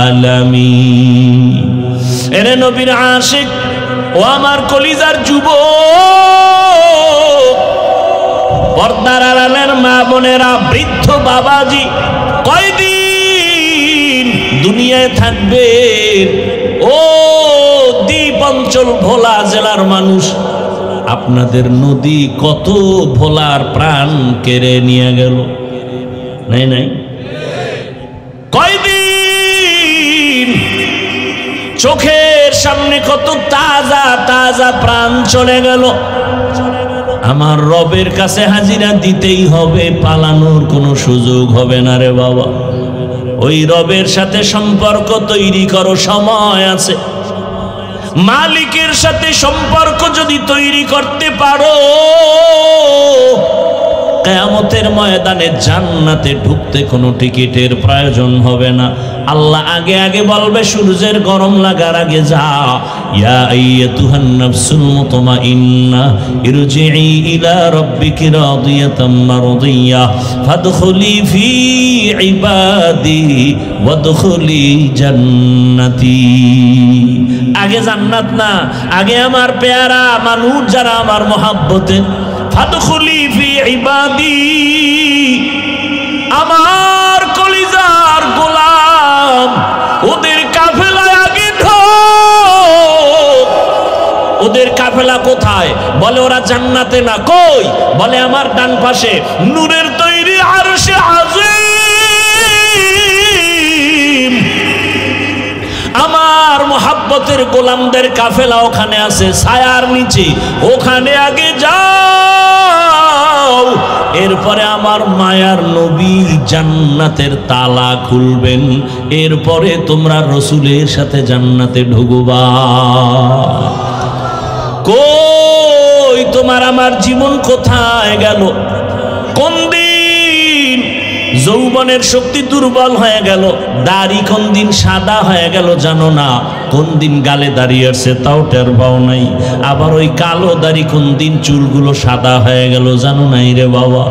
আলামিন। এরে নবীর আশিক ও আমার কলিজার যুবক, পর্দার আড়ালের মা বোনেরা, বৃদ্ধ বাবাজি, কয়দিন দুনিয়ায় থাকবেন? ও দ্বীপ অঞ্চল ভোলা জেলার মানুষ, আপনাদের নদী কত ভোলার প্রাণ কেড়ে নিয়ে গেল, নাই নাই? কয়দিন চোখের সামনে কত তাজা তাজা প্রাণ চলে গেল। আমার রবের কাছে হাজিরা দিতেই হবে, পালানোর কোনো সুযোগ হবে না রে বাবা। ওই রবের সাথে সম্পর্ক তৈরি করো, সময় আছে। মালিকের সাথে সম্পর্ক যদি তৈরি করতে পারো, কিয়ামতের ময়দানে জান্নাতে ঢুকতে কোনো টিকিটের প্রয়োজন হবে না। আল্লাহ আগে আগে বলবে, সূর্যের গরম লাগার আগে যা, ইয়া আইয়াতুহান নাফসুল মুতমাইন্না ইরজিই ইলা রাব্বিকি রাদিয়াতাম মারদিয়া ফাদখুলি ফি ইবাদি ওয়াদখুলি জান্নাতি। আগে জান্নাত না, আগে আমার পেয়ারা মানুষ যারা আমার মহাব্বতে, ফাদখুলি ফি ইবাদি, আমার কলিজার গোলাম, ওদের কাফেলায় আগে ঢোক। ওদের কাফেলা কোথায়? বলে ওরা জান্নাতে না। কই? বলে আমার ডান পাশে নূরের তৈরি আরশে আজিম। আমার মোহাব্বতের গোলামদের কাফেলা ওখানে আছে, ছায়ার নিচে, ওখানে আগে যাও। এরপরে আমার মায়ার নবী জান্নাতের তালা খুলবেন, এরপরে তোমরা রসুলের সাথে জান্নাতে ঢুকবা। কই তোমার আমার জীবন কোথায় গেল? কোন দিন যৌবনের শক্তি দুর্বল হয়ে গেল? দাড়ি কোন দিন সাদা হয়ে গেল জানো না? কোন দিন গালে দাড়ি আসছে তাও টের পাও নাই। আবার ওই কালো দাড়ি কোন দিন চুলগুলো সাদা হয়ে গেল জানো নাই রে বাবা?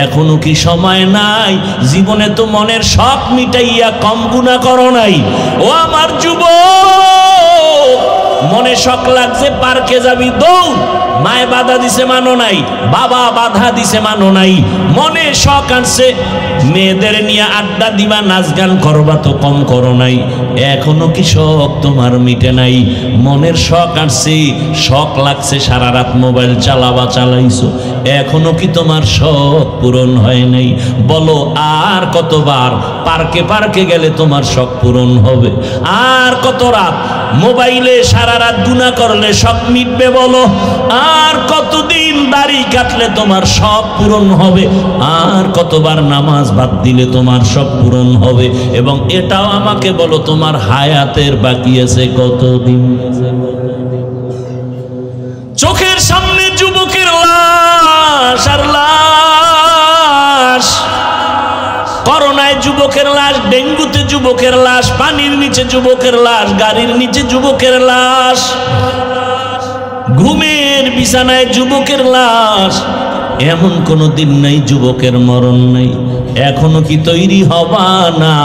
এখনো কি সময় নাই? জীবনে তো মনের শখ মিটাইয়া কম গুনাহ করো নাই। ও আমার যুবক, মনে শখ লাগছে পার্কে যাবি, দৌড়। মায়ে বাধা দিছে মানো নাই, বাবা বাধা দিছে মানো নাই। মনে শখ আসছে মেয়েদের নিয়ে আড্ডা দিবা, নাচ গান করবা, তো কম করো নাই। এখনো কি শখ তোমার মিটে নাই? মনের শখ আসছে, শখ লাগছে সারা রাত মোবাইল চালাবা, চালাইছো, এখনো কি তোমার শখ পূরণ হয় নাই? বলো আর কতবার পার্কে পার্কে গেলে তোমার শখ পূরণ হবে? আর কত রাত মোবাইলে সারা রাত গুনাহ করলে শখ মিটবে? বলো আর কতদিন দাড়ি কাটলে তোমার শখ পূরণ হবে? আর কতবার নামাজ বাদ দিলে তোমার শখ পূরণ হবে? এবং এটাও আমাকে বলো, তোমার হায়াতের বাকি আছে কতদিন? চোখের সামনে যুবকের লাশ আর লাশ, করোনায় যুবকের লাশ, ডেঙ্গুতে যুবকের লাশ, পানির নিচে যুবকের লাশ, গাড়ির নিচে যুবকের লাশ, ঘুমের বিছানায় যুবকের লাশ। এমন কোনো দিন নাই যুবকের মরণ নাই। এখনো কি তৈরি হবা না?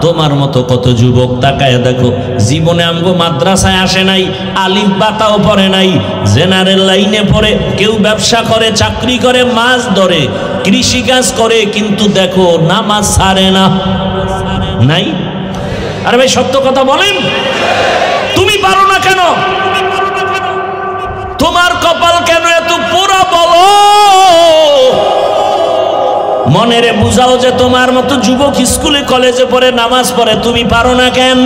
তোমার মতো কত যুবক তাকায় দেখো, জীবনে আমগো মাদ্রাসায় আসে নাই, আলিফ বাতাও পড়ে নাই, জেনারেল লাইনে পড়ে, কেউ ব্যবসা করে, চাকরি করে, মাছ ধরে, কৃষিকাজ করে, কিন্তু দেখো নামাজ ছাড়ে না। নাই? আরে ভাই সত্য কথা বলেন, তুমি পারো না কেন? তোমার কপাল কেন এত পোড়া? বলো, মনেরে বুঝাও যে তোমার মতো যুবক স্কুলে কলেজে পড়ে, নামাজ পড়ে, তুমি পারো না কেন?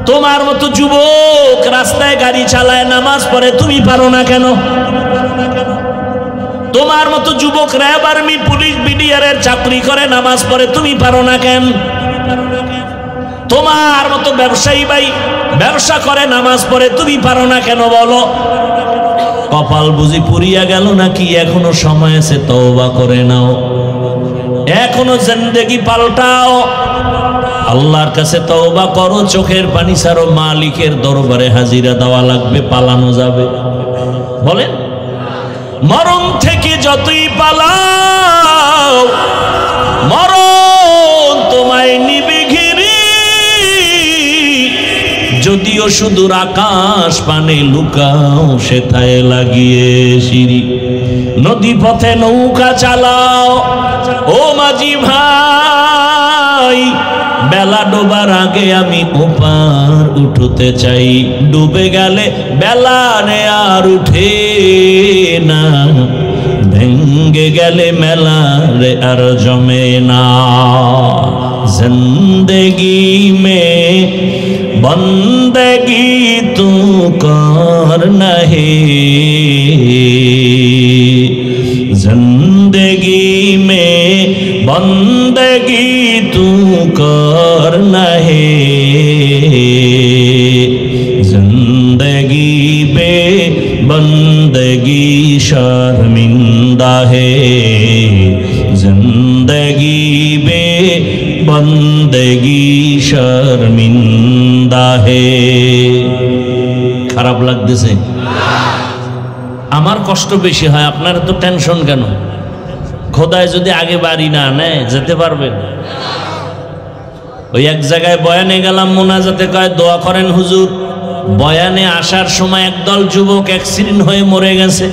তোমার মতো যুবক রাস্তায় গাড়ি চালায়, নামাজ পড়ে, তুমি পারো না কেন? তোমার মতো যুবক র্যাব, আর্মি, পুলিশ, বিডিআর চাকরি করে, নামাজ পড়ে, তুমি পারো না কেন? তোমার মতো ব্যবসায়ী ভাই ব্যবসা করে, নামাজ পড়ে, তুমি পারো না কেন? বলো। কপাল বুঝি পুরিয়া গেল নাকি? এখনো সময় আছে, তওবা করে নাও, এখনো জিন্দেগি পাল্টাও, আল্লাহর কাছে তওবা করো, চোখের পানি ছাড়ো, মালিকের দরবারে হাজিরা দেওয়া লাগবে, পালানো যাবে? বলেন, মরণ থেকে যতই পালাও মরণ তোমায় নিবে ঘিরে, যদিও সুদূর আকাশ পানে লুকাও সেথায় লাগিয়ে সিঁড়ি। নদী পথে নৌকা চালাও ও মাঝি ভাই, বেলা ডোবার আগে আমি ওপার উঠতে চাই, ডুবে গেলে বেলা রে আর উঠে না, ভেঙ্গে গেলে মেলা রে আর জমে না। জিন্দেগি মে বন্দেগি তু করনা হে, जिंदगी में बंदगी तू करना है, जिंदगी बे बंदगी शर्मिंदा है, जिंदगी बे बंदगी शर्मिंदा है। খারাপ লাগতেছে? আমার কষ্ট বেশি হয়, আপনার তো টেনশন কেন? খোদায় যদি আগে বাড়ি না নেয় যেতে পারবেন? ওই এক জায়গায় বয়ানে গেলাম, মোনাজাতে কয় দোয়া করেন হুজুর। বয়ানে আসার সময় একদল যুবক অ্যাক্সিডেন্ট হয়ে মরে গেছে।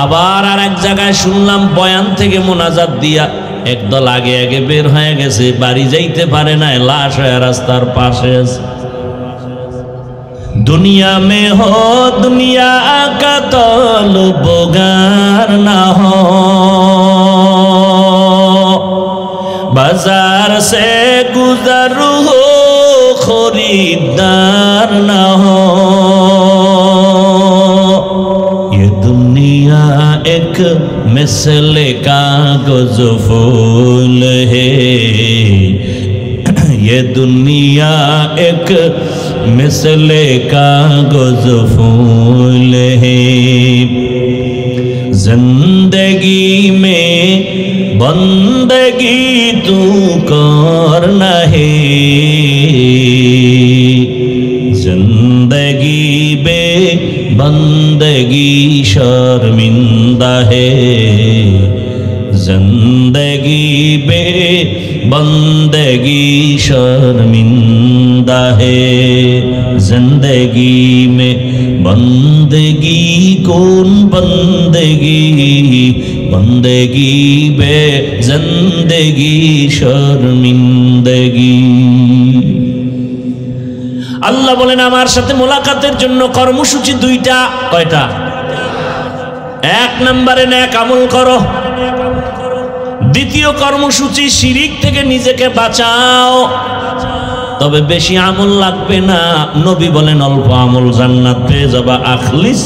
আবার আর এক জায়গায় শুনলাম বয়ান থেকে মোনাজাত দিয়া একদল আগে আগে বের হয়ে গেছে, বাড়ি যাইতে পারে না, লাশ হয়ে রাস্তার পাশে আছে। दुनिया में हो दुनिया का तलबगार ना हो, बाजार से गुजर हो खरीदार ना हो, ये दुनिया एक मिसल कागज फूल है, ये दुनिया एक मिसले कागज फूल है, जिंदगी में बंदगी तू करना है, जिंदगी बे बंदगी शर्मिंदा है, जिंदगी बे बंदगी शर्मिंदा है, जिंदगी में बंदगी कौन बंदगी, बंदगी बे जिंदगी शर्मिंदगी। আল্লাহ বলেন আমার সাথে মোলাকাতের জন্য কর্মসূচি দুইটা। কয়টা? এক নম্বরে নেক আমল করো, দ্বিতীয় কর্মসূচি শিরিক থেকে নিজেকে বাঁচাও। তবে বেশি আমল লাগবে না, নবী বলেন অল্প আমল জান্নাত পেয়ে যাবা। আখলিস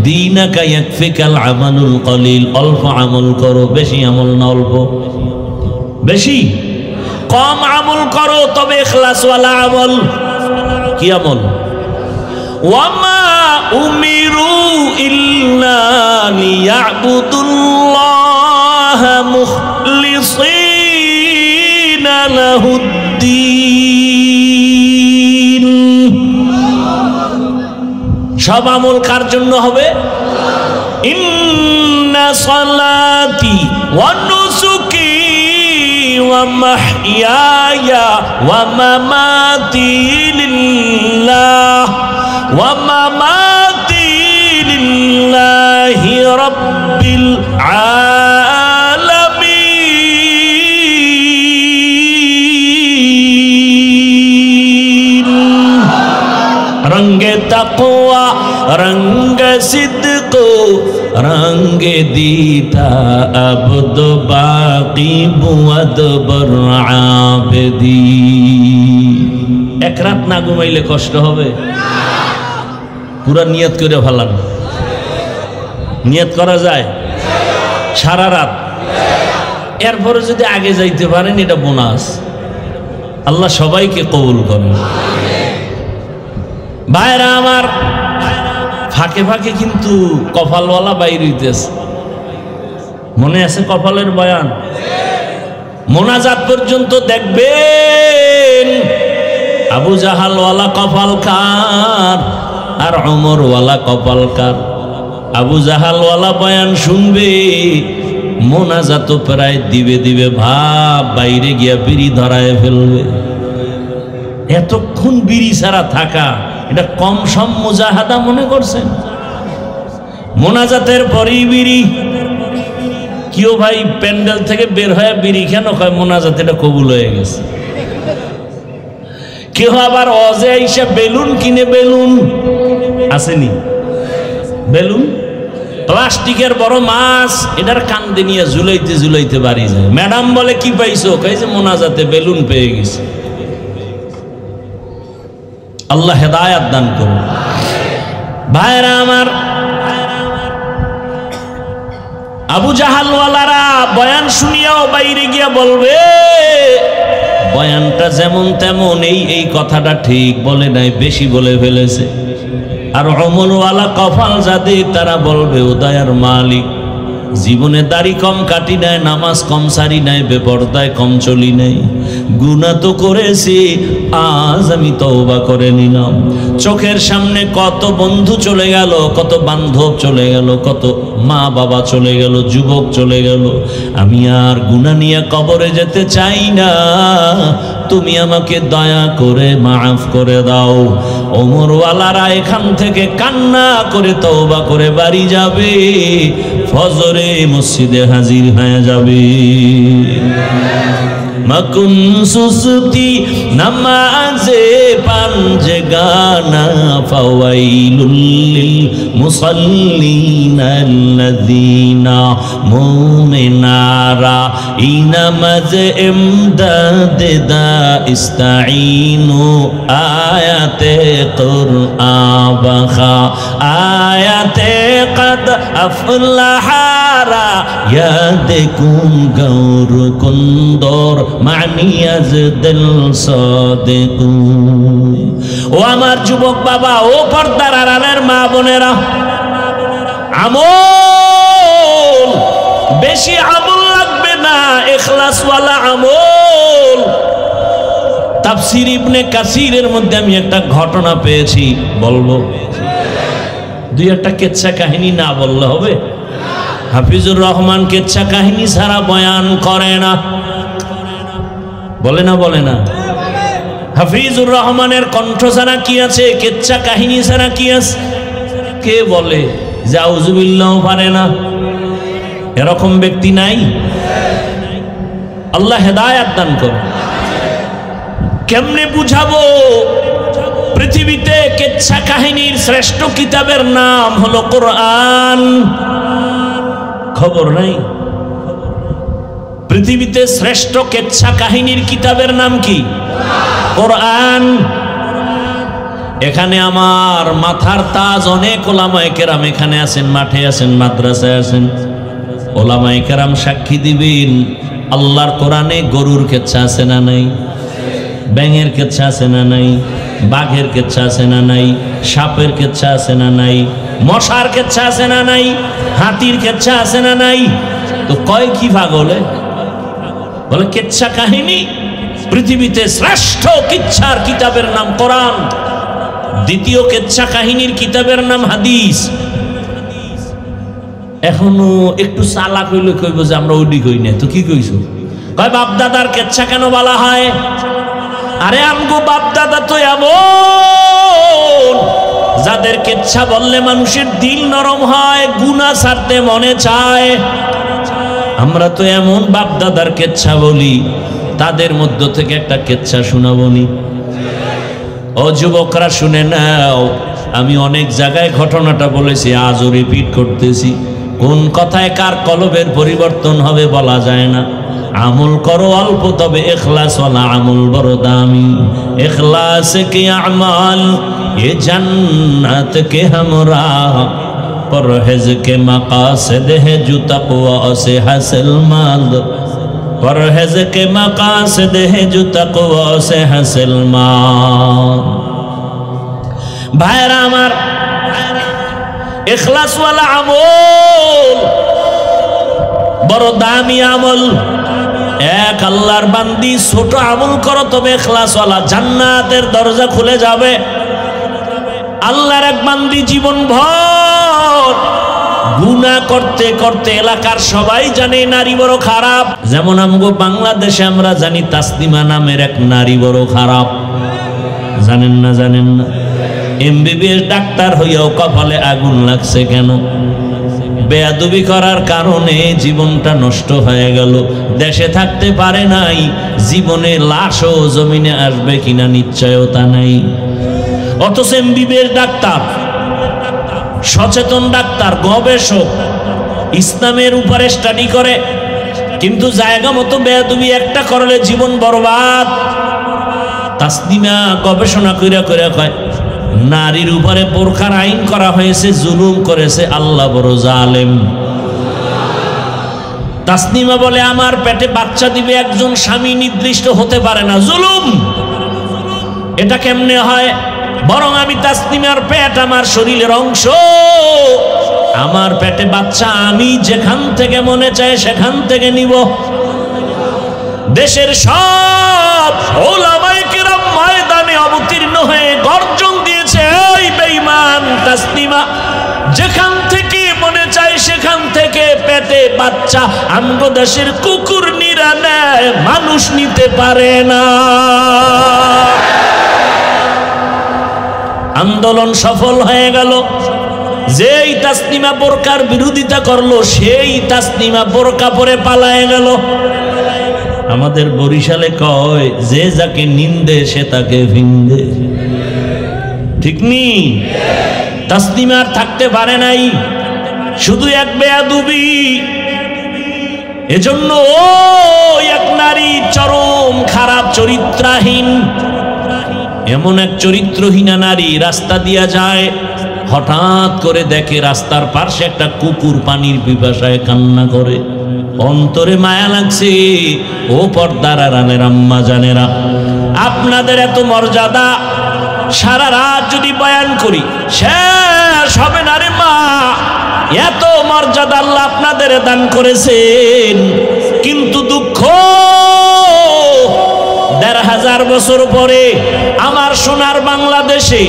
দীনাকা ইয়াকফিকাল আমালুল কলিল, অল্প আমল করো, বেশি আমল না অল্প। বেশি কম আমল করো তবে ইখলাসওয়ালা আমল। কি আমল? ওয়ামা উমিরু ইল্লা লিয়াবুদুল্লাহ মুখলিসিনা লাহুদ্দিন। সব আমল কার জন্য হবে? ইন্না সালাতি ওয়া নুসুকি ওয়া মাহইয়ায়া ওয়া মামাতি লিল্লাহ ওয়া মামাতি লিল্লাহি রাব্বিল আলামিন। रंगे तक़वा रंग सिद्क़ रंग दीता अब्द बाकी बुअद बर आबदी। एक रात ना घुमाइले कष्ट होबे? पूरा नियत करे ভালান। নিয়ত করা যায় সারা রাত, এরপরে যদি আগে যাইতে পারেন এটা বোনাস। আল্লাহ সবাইকে কবুল করেন। ভাইরা আমার, ফাঁকে ফাঁকে কিন্তু কপালওয়ালা বাইর হইতেছে। মনে আছে কপালের বয়ান? মোনাজাত পর্যন্ত দেখবেন আবু জাহালওয়ালা কপাল কার আর ওমরওয়ালা কপাল কার। আবু জাহালওয়ালা বয়ান শুনবে, মোনাজাত প্রায় দিবে দিবে ভাব, বাইরে গিয়া বিড়ি ধরায় ফেলবে। এতক্ষণ বিড়ি ছাড়া থাকা এটা কম সম মুজাহাদা মনে করছেন? মোনাজাতের পরেই বিড়ি। কেউ ভাই প্যান্ডেল থেকে বের হয়ে বিড়ি কেন কয়? মোনাজাত এটা কবুল হয়ে গেছে। কেউ আবার অজে আইসা বেলুন কিনে, বেলুন আসেনি, বেলুন প্লাস্টিকের বড় মাছ, এটার কান্দে নিয়ে ঝুলাইতে ঝুলাইতে বাড়ি যায়। ম্যাডাম বলে কি পাইছো? কইছে মোনাজাতে বেলুন পেয়ে গেছে। আল্লাহ হেদায়াত দান করুন। ভাইরা আমার, আবু জাহালওয়ালারা বয়ান শুনিয়াও বাইরে গিয়া বলবে বয়ানটা যেমন তেমন, এই কথাটা ঠিক বলে নাই, বেশি বলে ফেলেছে। আর ওমরওয়ালা কপাল যাদের, তারা বলবে ও দয়ার মালিক, জীবনে দাড়ি কম কাটি নাই, নামাজ কম সারি নাই, বেপরদায় কম চলি নাই, গুনাহ তো করেছি, আজ আমি তওবা করে নিলাম। চোখের সামনে কত বন্ধু চলে গেল, কত বান্ধব চলে গেল, কত মা বাবা চলে গেল, যুবক চলে গেল, আমি আর গুনাহ নিয়ে কবরে যেতে চাই না, তুমি আমাকে দয়া করে মাফ করে দাও। ওমরওয়ালারা এখান থেকে কান্না করে তওবা করে বাড়ি যাবে, ফজরে মসজিদে হাজির হয়ে যাবে। মাকুন সুসতি নামাজে পাঞ্জে গানা, ফাওয়াইলুল লিল মুসাল্লিনা আল্লাযীনা মুমিনারা ইনামাজ ইমদাদ দা ইস্তাঈনু আয়াতে কুরআন বাখা আয়াতে কদ আফলাহারা ইয়াদকুম গৌর কুন্দর মানিয়াজ দিল সাদিকু। ও আমার যুবক বাবা, ও পর্দার আড়ালের মা বোনেরা, আমল বেশি আমল লাগবে না, ইখলাসওয়ালা আমল। তাফসীর ইবনে কাসিরের মধ্যে আমি একটা ঘটনা পেয়েছি, বলবো? দুই একটা কেচ্ছা কাহিনী না বললে হবে? হাফিজুর রহমান কেচ্ছা কাহিনী ছাড়া বয়ান করে না, বলে না? বলে না? হাফিজুর রহমানের কণ্ঠ ছাড়া কি আছে? কেচ্ছা কাহিনী ছাড়া কি আছে? কে বলে যে আউযুবিল্লাহ পারে না? এরকম ব্যক্তি নাই? আল্লাহ হেদায়াত দান করুন। কেমনে বুঝাবো? পৃথিবীতে কেচ্ছা কাহিনীর শ্রেষ্ঠ কিতাবের নাম হলো কোরআন। খবর নাই? পৃথিবীতে শ্রেষ্ঠ কেচ্ছা কাহিনীর কিতাবের নাম কি? কোরআন। এখানে আমার মাথার তাজ অনেক ওলামায়ে কেরাম এখানে আছেন, মাঠে আছেন, মাদ্রাসায় আছেন। ওলামায়ে কেরাম সাক্ষী দিবেন, আল্লাহর কোরআনে গরুর কেচ্ছা আছে না নাই? ব্যাঙের কেচ্ছা আছে না নাই? বাঘের কেচ্ছা আছে না নাই? সাপের কেচ্ছা আছে না নাই? মশার কেচ্ছা আছে না নাই? হাতির কেচ্ছা আছে না নাই? তো কয় কি পাগলে বলে কেচ্ছা কাহিনী। পৃথিবীতে শ্রেষ্ঠ কিচ্ছার কিতাবের নাম কোরআন, দ্বিতীয় কেচ্ছা কাহিনীর কিতাবের নাম হাদিস। এখনো একটু চালাক হইলে কইব যে আমরা ওইটি কই না, তো কি কইছো? কয় বাপদাদার কেচ্ছা কেন বলা হয়? আরে আমগো বাপদাদা তো এমন যাদের কেচ্ছা বললে মানুষের দিল নরম হয়, গুনাহ ছাড়তে মনে চায়। আমরা তো এমন বাপদাদার কেচ্ছা বলি, তাদের মধ্য থেকে একটা কেচ্ছা শোনাবনি। ও যুবকরা শুনে নাও, আমি অনেক জায়গায় ঘটনাটা বলেছি, আজও রিপিট করতেছি। কোন কথায় কার কলবের পরিবর্তন হবে বলা যায় না। আমল করো অল্প, তবে ইখলাস ওয়ালা আমল বড় দামি। ইখলাস কে আমাল ये जन्नत के हमरा, परहेज के मकासद है जो तक़वा से हासिल माल, परहेज के मकासद है जो तक़वा से हासिल माल। भाईरा আমার ইখলাসওয়ালা আমল বড় দামি আমল। এক আল্লাহর বান্দি ছোট আমল করো তবে ইখলাসওয়ালা, জান্নাতের দরজা খুলে যাবে। আল্লাহর এক বান্দি জীবন ভর গুনাহ করতে করতে এলাকার সবাই জানে নারী বড় খারাপ। যেমন আমগো বাংলাদেশে আমরা জানি তাসলিমা নামের এক নারী বড় খারাপ, জানেন না? জানেন না? এমবিবিএস ডাক্তার হইয়াও কপালে আগুন লাগছে কেন? বেয়াদবি করার কারণে জীবনটা নষ্ট হয়ে গেল। দেশে থাকতে পারে নাই, জীবনে লাশও জমিনে আসবে কিনা নিশ্চয়তা নাই। অথচ এমবিবিএস ডাক্তার, সচেতন ডাক্তার, গবেষক, ইসলামের উপরে স্টাডি করে, কিন্তু জায়গা মতো বেয়াদবি একটা করলে জীবন বরবাদ। তাসলিমা গবেষণা কইরা কইরা কয় নারীর উপরে বোরখার আইন করা হয়েছে, জুলুম করেছে আল্লাহ বড় জালেম। তাসলিমা বলে আমার পেটে বাচ্চা দিবে একজন স্বামী নির্দিষ্ট হতে পারে না, জুলুম। এটা কেমনে হয়? বরং আমি তাসলিমার পেট আমার শরীরের অংশ, আমার পেটে বাচ্চা আমি যেখান থেকে মনে চায় সেখান থেকে নিব। দেশের সব ওলামায়ে কেরাম ময়দানে অবতীর্ণ হয়ে গর্জন দিয়েছে, এই বেঈমান তাসলিমা, যেখান থেকে মনে চায় সেখান থেকে পেটে বাচ্চা আমগো দেশের কুকুর নিরা নেয়, মানুষ নিতে পারে না। আন্দোলন সফল হয়ে গেল। যেই তাসলিমা বোরকার বিরোধিতা করলো সেই তাসলিমা বোরকা পরে পালায়ে গেল। আমাদের বরিশালে কয় যে যাকে নিন্দে সে তাকে ভিন্দে, ঠিক নি? তাসলিমা আর থাকতে পারে নাই, শুধু এক বেয়াদবি। এজন্য ওই এক নারী চরম খারাপ চরিত্রহীন, এমন এক চরিত্রহীনা নারী রাস্তা দিয়া যায়, হঠাৎ করে দেখে রাস্তার পাশে একটা কুকুর পানির পিপাসায় কান্না করে। অন্তরে মায়া লাগছে। ও পর্দার আড়ালের আম্মা জানেরা, আপনাদের এত মর্যাদা, সারা রাত যদি বয়ান করি শেষ হবে না রে মা। এত মর্যাদা আল্লাহ আপনাদের দান করেছেন, কিন্তু দুঃখ ১৫০০ বছর পরে আমার সোনার বাংলাদেশে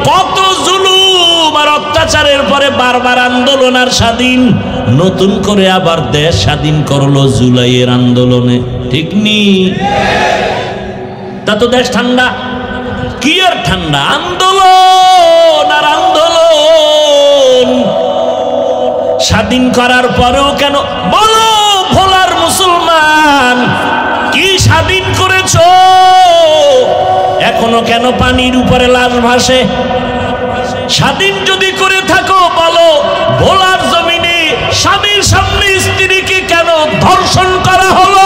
কত জুলুম আর অত্যাচারের পরে বারবার আন্দোলন আর স্বাধীন, নতুন করে আবার দেশ স্বাধীন করলো জুলাইয়ের আন্দোলনে, ঠিক নি? তা তো দেশ ঠান্ডা, কি আর ঠান্ডা? আন্দোলন আর আন্দোলন। স্বাধীন করার পরেও কেন বলো ভোলার মুসলমান, কি স্বাধীন করেছো? এখনো কেন পানির উপরে লাশ ভাসে? স্বাধীন যদি করে থাকো বলো ভোলার জমিনে স্বামীর সামনে স্ত্রীকে কেন ধর্ষণ করা হলো?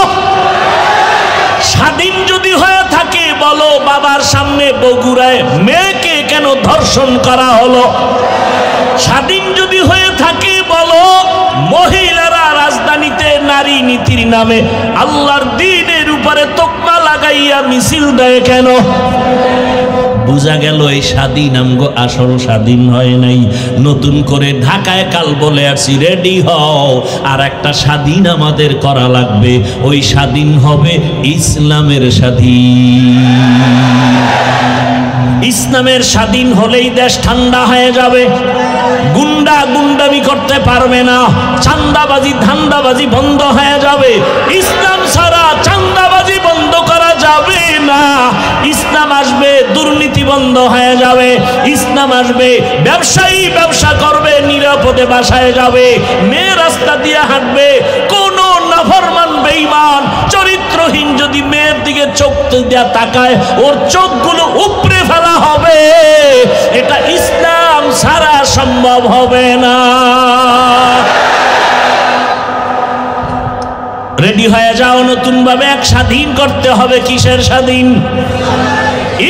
স্বাধীন যদি হয়ে থাকে বলো বাবার সামনে বগুড়ায় মেয়েকে কেন ধর্ষণ করা হলো? স্বাধীন যদি হয়ে থাকে বলো মহিলারা রাজধানীতে নারী নীতির নামে আল্লাহর দ্বীনের উপরে তকমা লাগাইয়া মিছিল দেয় কেন? বুঝা গেল এই স্বাধীন আমগো আসল স্বাধীন হয় নাই। নতুন করে ঢাকায় কাল বলে আসি রেডি হও, আর একটা স্বাধীন আমাদের করা লাগবে। ওই স্বাধীন হবে ইসলামের স্বাধীন। ইসলামের স্বাধীন হলেই দেশ ঠান্ডা হয়ে যাবে। গুন্ডা গুন্ডামি করতে পারবে না, চাঁদাবাজি ধান্দাবাজি বন্ধ হয়ে যাবে। ইসলাম ছাড়া চাঁদাবাজি বন্ধ করা যাবে না। ইসলাম আসবে দুর্নীতি বন্ধ হয়ে যাবে। ইসলাম আসবে ব্যবসায়ী ব্যবসা করবে, নিরাপদে বাসায় যাবে, মেয়ে রাস্তা দিয়ে হাঁটবে। কোন নাফরমান বেঈমান চরিত্রহীন যদি মেয়ের দিকে চোখ দিয়ে তাকায় ওর চোখগুলো উপড়ে ফেলা হবে। এটা ইসলাম ছাড়া সম্ভব হবে না। রেডি হয়ে যাও, নতুন ভাবে এক স্বাধীন করতে হবে। কিসের স্বাধীন?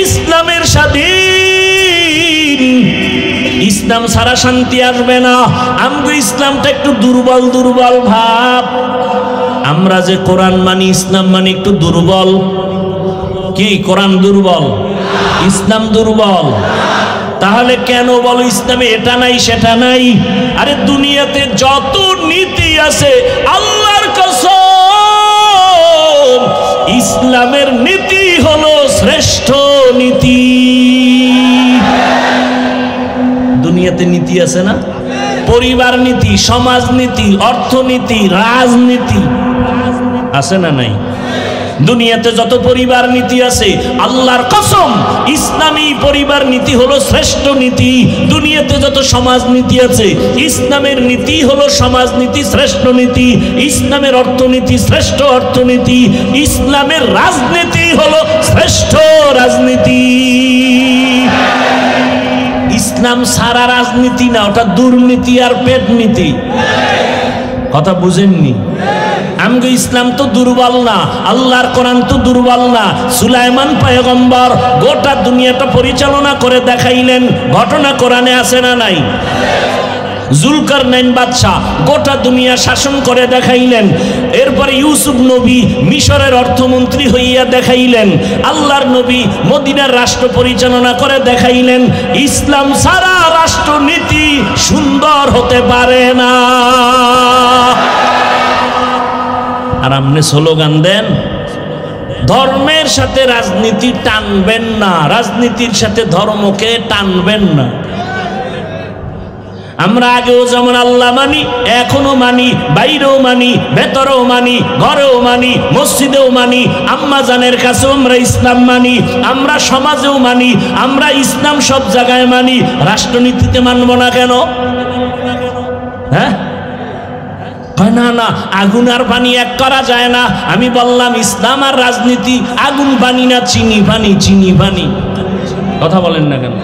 ইসলামের স্বাধীন। ইসলাম ছাড়া শান্তি আসবে না। আমগো ইসলামটা একটু দুর্বল দুর্বল ভাব। আমরা যে কোরআন মানি ইসলাম মানি একটু দুর্বল। কি কোরআন দুর্বল? ইসলাম দুর্বল? তাহলে কেন বলো ইসলামে এটা নাই সেটা নাই? আরে দুনিয়াতে যত নীতি আছে আল্লাহর কসম ইসলামের নীতি হলো শ্রেষ্ঠ নীতি। দুনিয়াতে নীতি আছে না? পরিবার নীতি, সমাজ নীতি, অর্থনীতি, রাজনীতি আছে না নাই? দুনিয়াতে যত পরিবার নীতি আছে আল্লাহর কসম ইসলামী পরিবার নীতি হলো শ্রেষ্ঠ নীতি। দুনিয়াতে যত সমাজ নীতি আছে ইসলামের নীতি হলো সমাজ নীতি শ্রেষ্ঠ নীতি। ইসলামের অর্থনীতি শ্রেষ্ঠ অর্থনীতি। ইসলামের রাজনীতি হলো শ্রেষ্ঠ রাজনীতি। ইসলাম সারা রাজনীতি না, ওটা দুর্নীতি আর পেট নীতি। কথা বুঝেননি? আমগো ইসলাম তো দুর্বল না, আল্লাহর কোরআন তো দুর্বল না। সুলাইমান পয়গম্বর গোটা দুনিয়াটা পরিচালনা করে দেখাইলেন, ঘটনা কোরআনে আছে না নাই? জুলকারনাইন বাদশা গোটা দুনিয়া শাসন করে দেখাইলেন। এরপরে ইউসুফ নবী মিশরের অর্থমন্ত্রী হইয়া দেখাইলেন। আল্লাহর নবী মদিনার রাষ্ট্র পরিচালনা করে দেখাইলেন। ইসলাম সারা রাষ্ট্রনীতি সুন্দর হতে পারে না। আর আপনি স্লোগান দেন ধর্মের সাথে রাজনীতি টানবেন না, রাজনীতির সাথে ধর্মকে টানবেন না। আমরা আগেও যেমন আল্লাহ মানি, এখনো মানি, বাইরেও মানি, ভেতরেও মানি, ঘরেও মানি, মসজিদেও মানি, আম্মা জানের কাছেও আমরা ইসলাম মানি, আমরা সমাজেও মানি, আমরা ইসলাম সব জায়গায় মানি। রাষ্ট্রনীতিতে মানব না কেন? হ্যাঁ, না না, আগুন আর পানি এক করা যায় না। আমি বললাম ইসলাম আর রাজনীতি আগুন পানি না, চিনি পানি, চিনি পানি। কথা বলেন না কেন?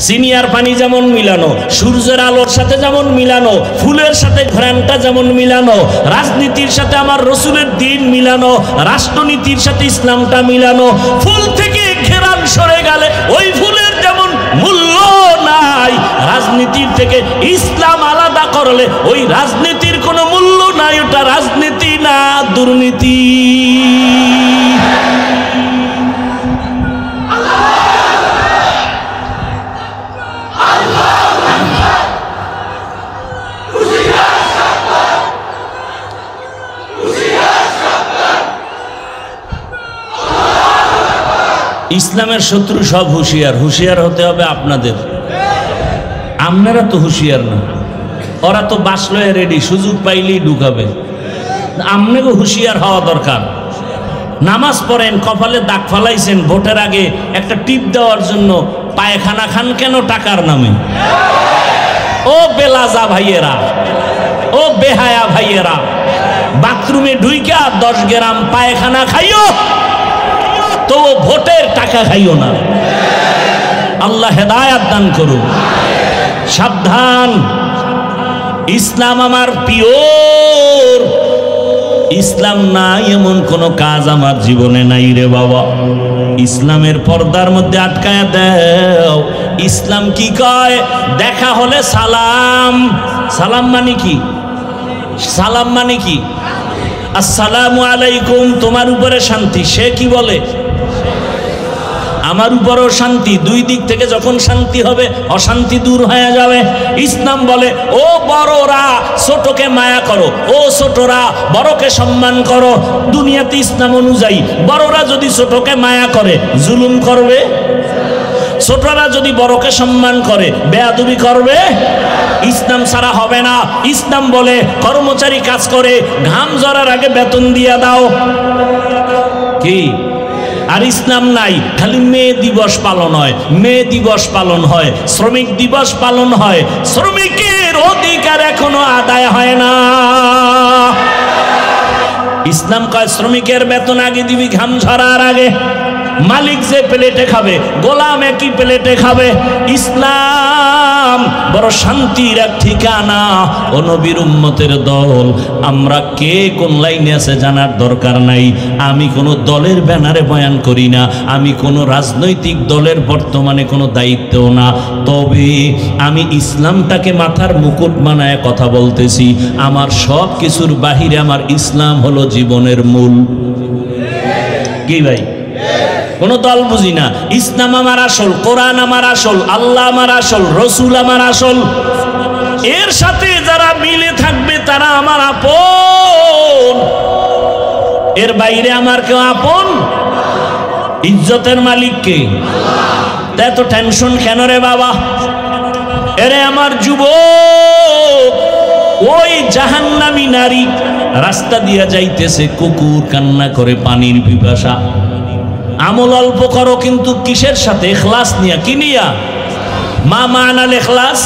চিনি আর পানি যেমন মিলানো, সূর্যের আলোর সাথে যেমন মিলানো, ফুলের সাথে ঘ্রাণটা যেমন মিলানো, রাজনীতির সাথে আমার রসুলের দিন মিলানো, রাষ্ট্রনীতির সাথে ইসলামটা মিলানো। ফুল থেকে ঘেরান সরে গেলে ওই ফুলের যেমন মূল্য নাই, রাজনীতির থেকে ইসলাম আলাদা করলে ওই রাজনীতির কোনো মূল্য নাই। ওটা রাজনীতি না, দুর্নীতি। ইসলামের শত্রু সব হুঁশিয়ার, হুঁশিয়ার হতে হবে আপনাদের। আপনারা তো হুঁশিয়ার না, ওরা তো বাসলয়ে রেডি, সুযোগ পাইলেই ঢুকাবে। আপনাকে হুঁশিয়ার হওয়া দরকার। নামাজ পড়েন, কপালে দাগ ফালাইছেন, ভোটের আগে একটা টিপ দেওয়ার জন্য পায়খানা খান কেন টাকার নামে? ও বেলাজা ভাইয়েরা, ও বেহায়া ভাইয়েরা, বাথরুমে ঢুইকা 10 গ্রাম পায়খানা খাইও তো ভোটের টাকা খাইও না। আল্লাহ হেদায়াত দান করুন। সাবধান, ইসলাম আমার পিওর। ইসলাম নাই এমন কোনো কাজ আমার জীবনে নাই রে বাবা। ইসলামের পর্দার মধ্যে আটকায়া দাও। ইসলাম কি কয়? দেখা হলে সালাম। সালাম মানে কি? সালাম মানে কি? আসসালামু আলাইকুম, তোমার উপরে শান্তি। সে কি বলে? আমার উপরও শান্তি। দুই দিক থেকে যখন শান্তি হবে অশান্তি দূর হয়ে যাবে। ইসলাম বলে ও বড়রা ছোটকে মায়া করো, ও ছোটরা বড়কে সম্মান করো। দুনিয়াতে ইসলাম অনুযায়ী বড়রা যদি ছোটকে মায়া করে জুলুম করবে, ছোটরা যদি বড়কে সম্মান করে বেয়াদবি করবে। ইসলাম ছাড়া হবে না। ইসলাম বলে কর্মচারী কাজ করে, ঘাম ঝরার আগে বেতন দিয়ে দাও। কি? আর ইসলাম নাই, খালি মে দিবস পালন হয়, মে দিবস পালন হয়, শ্রমিক দিবস পালন হয়। শ্রমিকের অধিকার এখনো আদায় হয় না। ইসলাম কয় শ্রমিকের বেতন আগে দিবি, ঘাম ঝরার আগে। মালিক যে প্লেটে খাবে গোলাম একই প্লেটে খাবে। ইসলাম বড় শান্তির এক ঠিকানা। ও নবীর উম্মতের দল, আমরা কে কোন লাইনে আছে জানার দরকার নাই। আমি কোনো দলের ব্যানারে বয়ান করি না, আমি কোনো রাজনৈতিক দলের বর্তমানে কোনো দায়িত্বও না। তবে আমি ইসলামটাকে মাথার মুকুট বানায় কথা বলতেছি। আমার সব কিছুর বাহিরে আমার ইসলাম হলো জীবনের মূল। কি ভাই? কোনো দল বুঝি না। ইসলাম আমার আসল, কোরআন আমার আসল, আল্লাহ আমার আসল, রসুল আমার আসল। এর সাথে যারা মিলে থাকবে তারা আমার আপন, এর বাইরে আমার কেউ আপন? ইজ্জতের মালিক কে? এত টেনশন কেন রে বাবা? এরে আমার যুবক, ওই জাহান্নামী নারী রাস্তা দিয়া যাইতেছে, কুকুর কান্না করে পানির পিপাসা। আমল অল্প করো, কিন্তু কিসের সাথে? ইখলাস নিয়া। কি নিয়া? মা মানাল ইখলাস?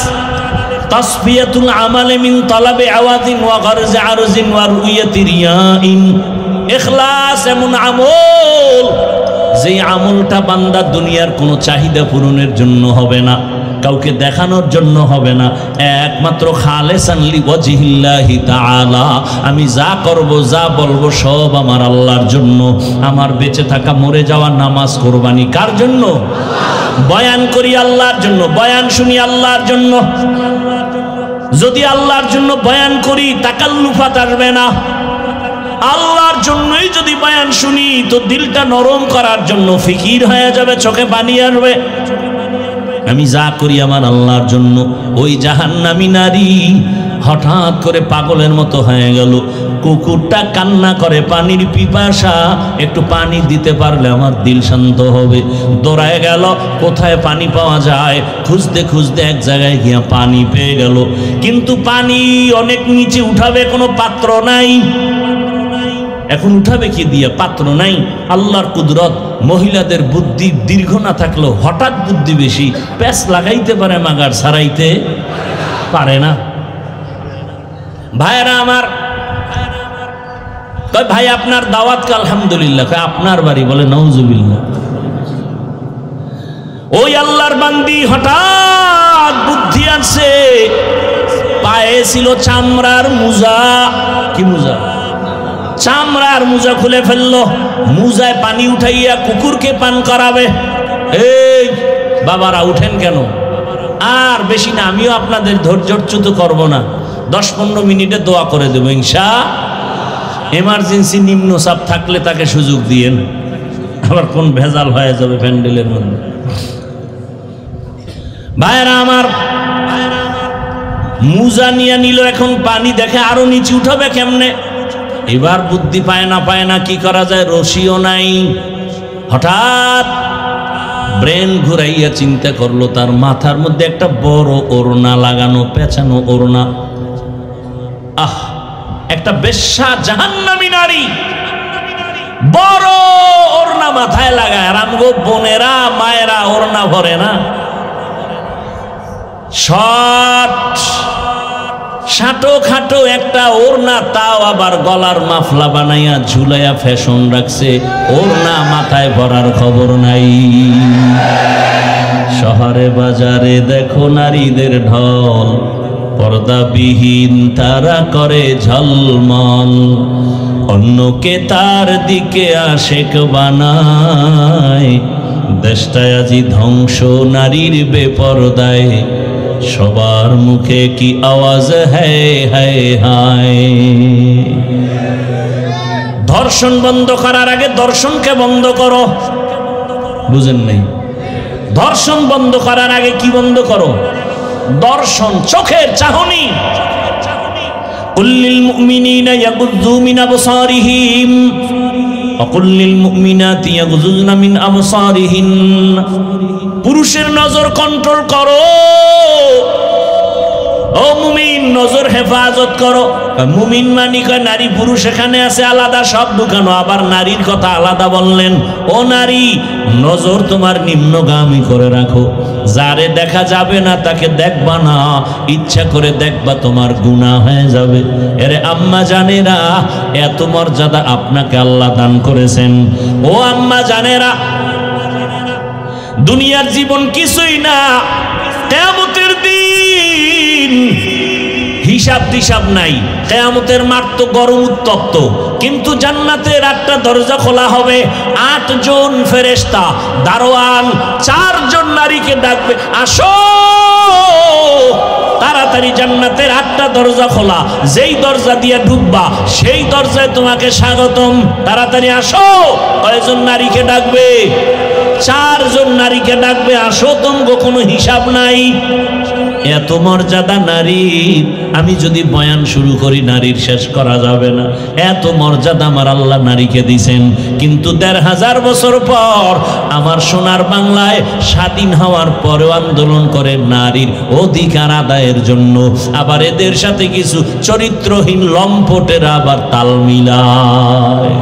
তাসফিয়াতুল আমালে মিন তালাবে আওয়াজিন ওয়া গরজে আরজিন ওয়া রুইয়াতি রিয়াইন। ইখলাস এমন আমল, যে আমলটা বান্দা দুনিয়ার কোনো চাহিদা পূরণের জন্য হবে না, কাউকে দেখানোর জন্য হবে না, একমাত্র খালেসান লিওয়াজহিল্লাহি তাআলা। আমি যা করব, যা বলবো সব আমার আল্লাহর জন্য। আমার বেঁচে থাকা, মরে যাওয়া, নামাজ, কোরবানি কার জন্য? বয়ান করি আল্লাহর জন্য, বয়ান শুনি আল্লাহর জন্য। যদি আল্লাহর জন্য বয়ান করি, তাকাল্লুফাত আসবে না। আল্লাহর জন্যই যদি বয়ান শুনি, তো দিলটা নরম করার জন্য ফিকির হয়ে যাবে, চোখে পানি আসবে। আমি যা করি আমার আল্লাহর জন্য। ওই জাহান্নামী নারী হঠাৎ করে পাগলের মতো হয়ে গেল। কুকুরটা কান্না করে পানির পিপাসা, একটু পানি দিতে পারলে আমার দিল শান্ত হবে। দৌড়ায় গেল, কোথায় পানি পাওয়া যায় খুঁজতে খুঁজতে এক জায়গায় গিয়া পানি পেয়ে গেল। কিন্তু পানি অনেক নিচে উঠাবে, কোনো পাত্র নাই। এখন উঠাবে কি দিয়া? পাত্র নাই। আল্লাহর কুদরত, মহিলাদের বুদ্ধি দীর্ঘ না থাকলেও হঠাৎ বুদ্ধি বেশি, প্যাচ লাগাইতে পারে, মাগার ছাড়াইতে পারে না। ভাইরা আমার, ভাই আপনার দাওয়াত কে? আলহামদুলিল্লাহ। আপনার বাড়ি? বলে নাউজুবিল্লাহ। ওই আল্লাহর বান্দি হঠাৎ বুদ্ধি আছে, পায়ে ছিল চামড়ার মোজা। কি মোজা? চামড়ার মোজা খুলে ফেললো, মোজায় পানি উঠাইয়া কুকুরকে পান করাবে। এই বাবারা উঠেন কেন? আর বেশি না, আমিও আপনাদের ধৈর্যচ্যুত করব না, 10-15 মিনিটে দোয়া করে দেবো ইনশাআল্লাহ। এমার্জেন্সি নিম্ন চাপ থাকলে তাকে সুযোগ দিয়েন, আবার কোন ভেজাল হয়ে যাবে প্যান্ডেলের মধ্যে। ভাইরা আমার, মোজা নিয়ে নিল, এখন পানি দেখে আরো নিচে উঠাবে কেমনে। এবার বুদ্ধি পায় না কি করা যায়, রশিও নাই। হঠাৎ ব্রেন ঘুরাইয়া চিন্তা করলো, তার মাথার মধ্যে একটা বড় ওড়না লাগানো, পেঁচানো ওড়না। একটা বেশ্যা জাহান্নামী নারী বড় ওড়না মাথায় লাগায়। আর আমগো বোনেরা, মায়েরা ওড়না ভরে না, শাটো খাটো একটা ওড়না, তাও আবার গলার মাফলা বানাইয়া ঝুলাইয়া ফ্যাশন রাখছে। ওড়না মাথায় ভরার খবর নাই। শহরে বাজারে দেখো নারীদের ঢল, পর্দাবিহীন তারা করে ঝলমল, অন্যকে তার দিকে আশেক বানায়। দেশটায় আজি ধ্বংস নারীর বেপরদায়, সবার মুখে কি আওয়াজ হ্যায় হায় হায়। ধর্ষণ বন্ধ করার আগে দর্শনকে বন্ধ করো। বুঝেন নাই? ধর্ষণ বন্ধ করার আগে কি বন্ধ করো? দর্শন, চোখের চাহনি। কুল্লিল মুমিনিনা ইয়াগুযযু মিন আবসারিহিম ওয়া কুল্লিল মুমিনাতি ইয়াগুযুযনা মিন আবসারিহিন। পুরুষের নজর কন্ট্রোল করো, ও মুমিন নজর হেফাজত করো। মুমিন মানি কয় নারী পুরুষ এখানে আছে আলাদা, সব ঢুকানো। আবার নারীর কথা আলাদা বললেন। ও নারী, নজর তোমার নিম্নগামী করে রাখো। যারে দেখা যাবে না তাকে দেখবা না, ইচ্ছা করে দেখবা তোমার গুনাহ হয়ে যাবে। এরে আম্মা জানেরা, এত মর্যাদা আপনাকে আল্লাহ দান করেছেন। ও আম্মা জানেরা, দুনিয়ার জীবন কিছুই না, কিয়ামতের দিন হিসাব টিসাব নাই। কিয়ামতের মাঠ তো গরম উত্তপ্ত, কিন্তু জান্নাতের 8টা দরজা খোলা হবে, 8 জন ফেরেশতা দারোয়ান 4 জন নারীকে ডাকবে, আসো তাড়াতাড়ি, জান্নাতের 8টা দরজা খোলা, যেই দরজা দিয়ে ঢুকবা সেই দরজায় তোমাকে স্বাগতম, তাড়াতাড়ি আসো। কয়জন নারীকে ডাকবে? 4 জন নারীকে ডাকবে, আসো, তোমাকে কোনো হিসাব নাই। এত মর্যাদা নারীর, আমি যদি বয়ান শুরু করি নারীর শেষ করা যাবে না। এত মর্যাদা আমার আল্লাহ নারীকে দিছেন। কিন্তু 1500 বছর পর আমার সোনার বাংলায় স্বাধীন হওয়ার পরেও আন্দোলন করে নারীর অধিকার আদায়ের জন্য। আবার এদের সাথে কিছু চরিত্রহীন লম্পটেরা আবার তাল মিলায়।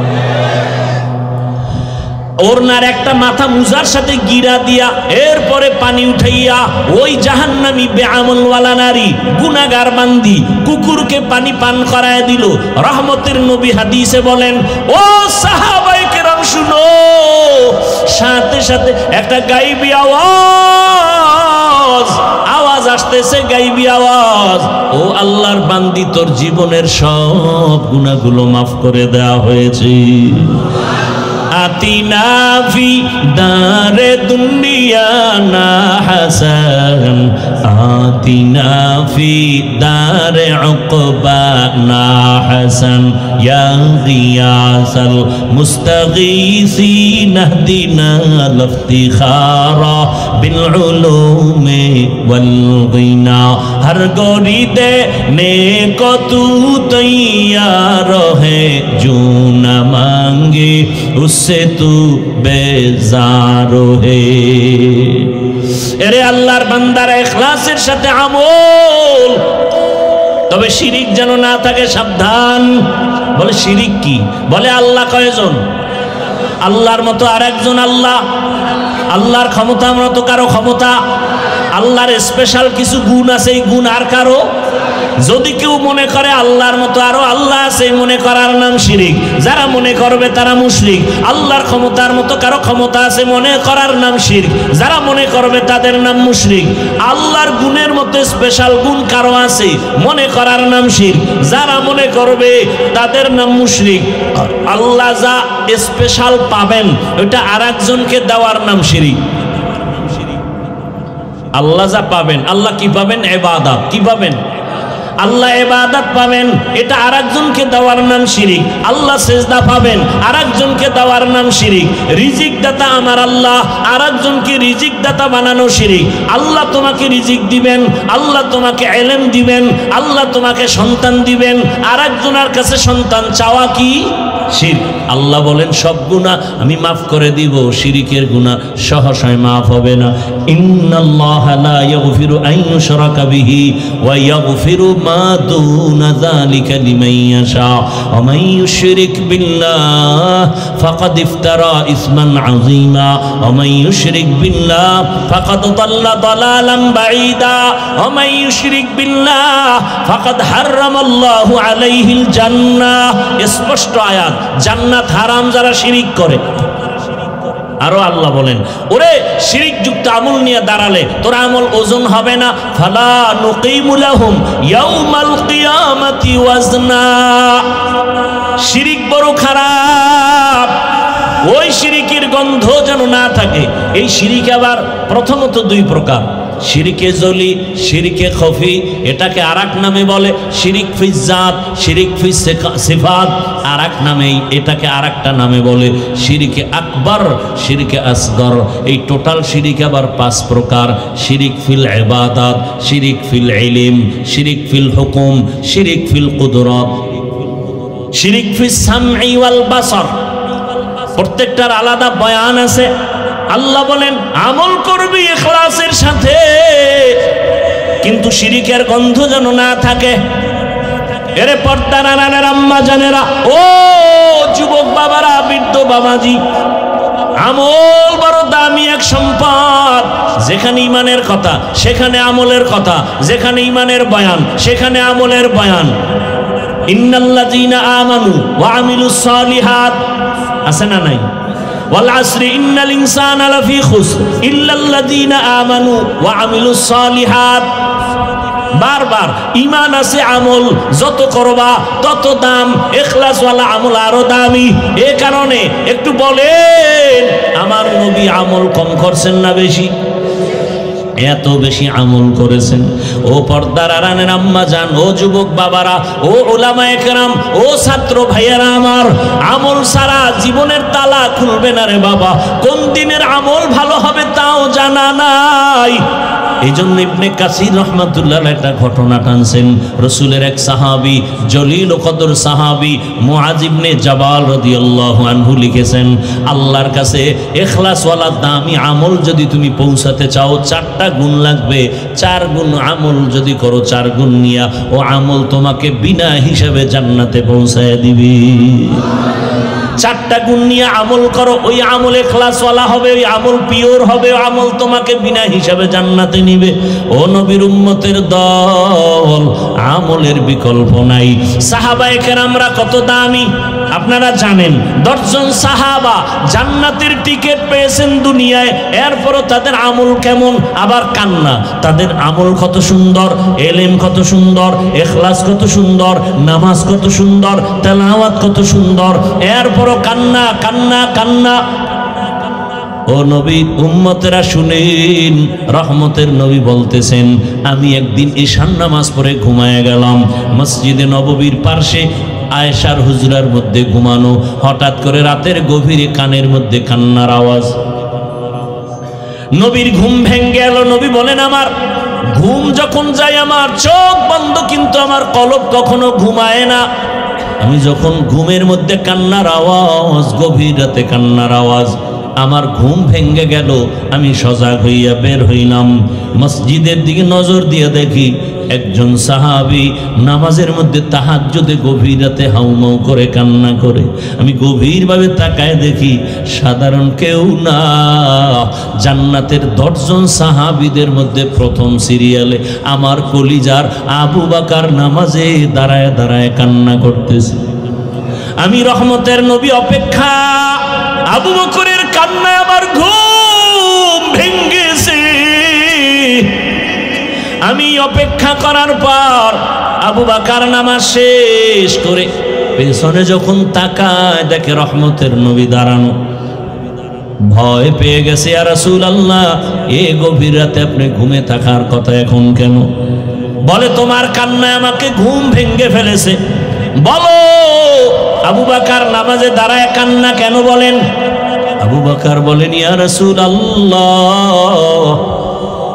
ওরনার একটা মাথা মুজার সাথে গিরা দিয়া এরপরে পানি উঠাইয়া ওই জাহান্নামী বেআমলওয়ালা নারী গুনাহগার বান্দি কুকুরকে পানি পান করায় দিল। রহমতের নবী হাদিসে বলেন, ও সাহাবায়ে কেরাম শুনো, সাথে সাথে একটা গায়বী আওয়াজ আসতেছে, গায়বী আওয়াজ, ও আল্লাহর বান্দি, তোর জীবনের সব গুনাহগুলো মাফ করে দেওয়া হয়েছে। আতিনা ফি দারে দুনিয়া না হাসান, আতিনা ফি দারে উকবা না হাসান, ইয়া গিয়াসাল মুস্তাগীসিন ইহদিনা লিফতিখারা বিল উলুমি ওয়াল গিনা, হর গরিদে নেকো তু তৈয়ার হে, জো না মাंगे उससे तू बेजार है। এরে আল্লাহর বান্দারা, ইখলাসের সাথে আমল, তবে শিরিক যেন না থাকে, সাবধান। বলে শিরিক কি? বলে আল্লাহ কয়জন? আল্লাহর মতো আরেকজন আল্লাহ, আল্লাহর ক্ষমতার মতো কারো ক্ষমতা, আল্লাহর স্পেশাল কিছু গুণ আছে, এই গুণ আর কারো। যদি কেউ মনে করে আল্লাহর মতো আরো আল্লাহ আছে, মনে করার নাম শিরিক। যারা মনে করবে তারা মুশরিক। আল্লাহর ক্ষমতার মতো কারো ক্ষমতা আছে, মনে করার নাম শিরক। যারা মনে করবে তাদের নাম মুশরিক। আল্লাহর গুণের মতো স্পেশাল গুণ কারো আছে, মনে করার নাম শিরক। যারা মনে করবে তাদের নাম মুশরিক। আল্লাহ যা স্পেশাল পাবেন ওইটা আরেকজনকে দেওয়ার নাম শিরিক। আল্লাহ যা পাবেন, আল্লাহ কি পাবেন? ইবাদত। কি পাবেন? আল্লাহ ইবাদত পাবেন, এটা আরেকজনকে দেওয়ার নাম শিরিক। আল্লাহ সিজদা পাবেন, আরেকজনকে দেওয়ার নাম শিরিক। রিজিক দাতা আমার আল্লাহ, আরেকজনকে রিজিক দাতা বানানো শিরিক। আল্লাহ তোমাকে রিজিক দিবেন, আল্লাহ তোমাকে ইলম দিবেন, আল্লাহ তোমাকে সন্তান দিবেন, আরেকজনের কাছে সন্তান চাওয়া কি? শিরক। আল্লাহ বলেন সব গুনাহ আমি মাফ করে দিব, শিরিকের গুনাহ সহসায় মাফ হবে না। ইন্নাল্লাহা লা ইয়াগফিরু আন ইউশরাকা বিহি ওয়া ইয়াগফিরু মা দুনা যালিকা লিমান ইয়াশা ওয়া মান ইউশরিক বিল্লাহ ফাকাদ ইফতারা ইসমান আযীমা ওয়া মান ইউশরিক বিল্লাহ ফাকাদ দাল্লা দালালান বাঈদা ওয়া মান ইউশরিক বিল্লাহ ফাকাদ হারামাল্লাহু আলাইহিল জান্নাহ। স্পষ্ট আয়াত, জান্নাত হারাম যারা শিরিক করে। আরো আল্লাহ বলেন, ওরে শিরিক যুক্ত আমল নিয়ে দাঁড়ালে তোর আমল ওজন হবে না। ফালা নুকিমু লাহুম ইয়াউমাল কিয়ামাতি ওয়াজনা। শিরিক বড় খারাপ, ওই শিরিকের গন্ধ যেন না থাকে। এই শিরিক আবার প্রথমত দুই প্রকার, শিরিকে জলি, শিরিকে খফি। এটাকে আরেক নামে বলে শিরিক ফি জাত, শিরিক ফি সিফাত। আরেক নামে এটাকে আরেকটা নামে বলে শিরিকে আকবর, শিরিকে আসগর। এই টোটাল শিরিক আবার 5 প্রকার। শিরিক ফিল ইবাদাত, শিরিক ফিল ইলম, শিরিক ফিল হুকুম, শিরিক ফিল কুদরত, শিরিক ফিস সামঈ ওয়াল বাসর। প্রত্যেকটার আলাদা বয়ান আছে। আল্লাহ বলেন আমল করবি ইখলাসের সাথে, কিন্তু শিরিকের গন্ধ যেন না থাকে। এরে পর্দার আড়ালের আম্মা জানেরা, ও যুবক বাবারা, বৃদ্ধ বাবাজি, আমল বড় দামি এক সম্পদ। যেখানে ইমানের কথা সেখানে আমলের কথা, যেখানে ইমানের বয়ান সেখানে আমলের বয়ান। ইন্নাল্লাযীনা আমানু ওয়া আমিলুস সালিহাত আছে না নাই? ওয়াল আসরি ইন্নাল ইনসানা লাফি খুসর ইল্লাল্লাযীনা আমানু ওয়া আমিলুস সালিহাত। বারবার ঈমান আছে, আমল যত করবা তত দাম, ইখলাসওয়ালা আমল আরো দামি। এ কারণে একটু বলেন, আমার নবী আমল কম করছেন না বেশি? এত বেশি আমল করেছেন। ও পর্দার আড়ালের আম্মা জান, ও যুবক বাবারা, ও উলামায়ে কেরাম, ও ছাত্র ভাইয়ারা আমার, আমল ছাড়া জীবনের তালা খুলবে না রে বাবা। কোন দিনের আমল ভালো হবে তাও জানা নাই। এই জন্য ইবনে কাসির রহমাতুল্লাহ একটা ঘটনা টানছেন। রসুলের এক সাহাবী, জলিল ও কদর সাহাবী মুআজ ইবনে জাবাল রাদিয়াল্লাহু আনহু লিখেছেন, আল্লাহর কাছে ইখলাসওয়ালা দামি আমল যদি তুমি পৌঁছাতে চাও 4টা গুণ লাগবে। 4 গুণ আমল যদি করো, 4 গুণ নিয়া ও আমল তোমাকে বিনা হিসাবে জান্নাতে পৌঁছায় দিবে। 4টা গুণ নিয়ে আমল করো, ওই আমল ইখলাসওয়ালা হবে, ওই আমল পিওর হবে, ওই আমল তোমাকে বিনা হিসাবে জান্নাতে নিবে। ও নবীর উম্মতের দল, আমলের বিকল্প নাই। সাহাবায়ে কেরামরা কত দামি আপনারা জানেন। 10 জন সাহাবা জান্নাতের টিকিট পেয়েছেন দুনিয়ায়, এরপরও তাদের আমল কেমন? আবার কান্না। তাদের আমল কত সুন্দর, এলেম কত সুন্দর, ইখলাস কত সুন্দর, নামাজ কত সুন্দর, তেলাওয়াত কত সুন্দর, এরপরও কান্না কান্না কান্না। ও নবী উম্মতেরা শুনেন, রহমতের নবী বলতেছেন, আমি একদিন ঈশান নামাজ পড়ে ঘুমায় গেলাম। মসজিদে নববীর পার্শ্বে আয়েশার হুজরার মধ্যে ঘুমানো। হঠাৎ করে রাতের গভীরে কানের মধ্যে কান্নার আওয়াজ। নবীর ঘুম ভেঙে গেল। নবী বলেন, আমার ঘুম যখন যায় আমার চোখ বন্ধ, কিন্তু আমার কলব কখনো ঘুমায় না। আমি যখন ঘুমের মধ্যে কান্নার আওয়াজ, গভীর রাতে কান্নার আওয়াজ, আমার ঘুম ভেঙে গেল। আমি সজাগ হইয়া বের হইলাম। মসজিদের দিকে নজর দিয়ে দেখি একজন সাহাবী নামাজের মধ্যে তাহাজ্জুদে গভীর রাতে হাউমাউ করে কান্না করে। আমি গভীরভাবে তাকায় দেখি সাধারণ কেউ না, জান্নাতের 10 জন সাহাবীদের মধ্যে প্রথম সিরিয়ালে আমার কলিজার আবু বকর নামাজে দাঁড়ায় দাঁড়ায় কান্না করতেছে। আমি রহমতের নবী অপেক্ষা, আবু বকরের কান্নায় আমার ঘুম ভেঙেছে। আমি অপেক্ষা করার পর আবু বকর নামাজ শেষ করে পেছনে যখন তাকায় দেখে রহমতের নবী দাঁড়ানো। ভয় পেয়ে গেছে, ইয়া রাসূলুল্লাহ, এই গভীর রাতে আপনি ঘুমে থাকার কথা এখন কেন? বলে, তোমার কান্নায় আমাকে ঘুম ভেঙে ফেলেছে। বলো আবু বকর নামাজে দাঁড়ায় কান্না কেন বলেন? আবু বকর বলেন, ইয়া রাসূলুল্লাহ,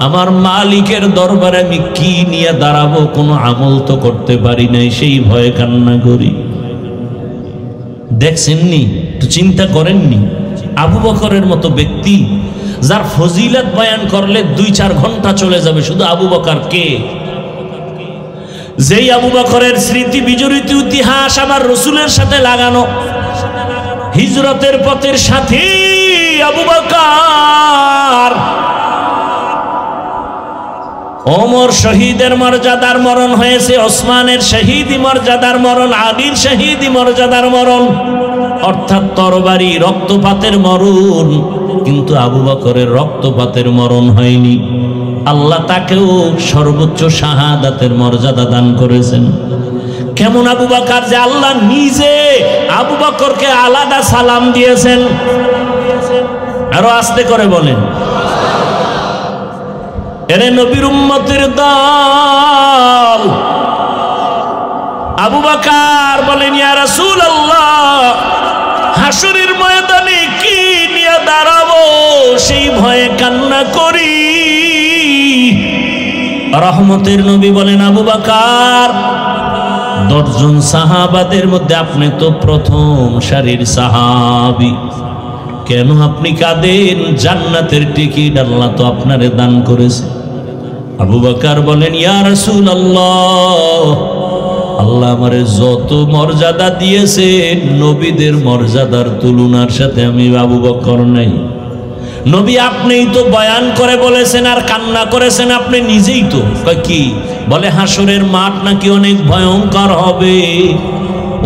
আমার মালিকের দরবারে আমি কি নিয়ে দাঁড়াবো? কোনো আমল তো করতে পারি নাই, সেই ভয়ে কান্না করি। দেখছেননি? তো চিন্তা করেননি? আবু বকরের মতো ব্যক্তি যার ফজিলত বয়ান করলে 2-4 ঘন্টা চলে যাবে, শুধু আবু বকর কে? যেই আবু বকরের স্মৃতি বিজড়িত ইতিহাস আমার রসুলের সাথে লাগানো, হিজরতের পথের সাথী আবু বকর। ওমর শহীদের মর্যাদার মরণ হয়েছে, ওসমানের শহীদি মর্যাদার মরণ, আলীর শহীদি মর্যাদার মরণ, অর্থাৎ তরবারি রক্তপাতের মরণ। কিন্তু আবু বকরের রক্তপাতের মরণ হয়নি। আল্লাহ তাকেও সর্বোচ্চ শাহাদাতের মর্যাদা দান করেছেন। কেমন আবু বকর যে আল্লাহ নিজে আবু বকরকে আলাদা সালাম দিয়েছেন। আরো আস্তে করে বলেন, এরে নবীর উম্মতের দল। আবু বকর বলেন, ইয়া রাসূলুল্লাহ, হাসরের ময়দানে কি নিয়ে দাঁড়াবো সেই ভয়ে কান্না করি। রহমতের নবী বলেন, আবু বকর, 10 জন সাহাবাদের মধ্যে আপনি তো প্রথম সারির সাহাবী, কেন আপনি কাঁদেন? জান্নাতের টিকিট আল্লাহ তো আপনারে দান করেছে। আবু বকর বলেন, ইয়া রাসূলুল্লাহ, আল্লাহ আমারে যত মর্যাদা দিয়েছে নবীদের মর্যাদার তুলনার সাথে আমি আবু বকর নাই। নবী আপনিই তো বয়ান করে বলেছেন আর কান্না করেছেন, আপনি নিজেই তো। কি বলে? হাসরের মাঠ নাকি অনেক ভয়ঙ্কর হবে,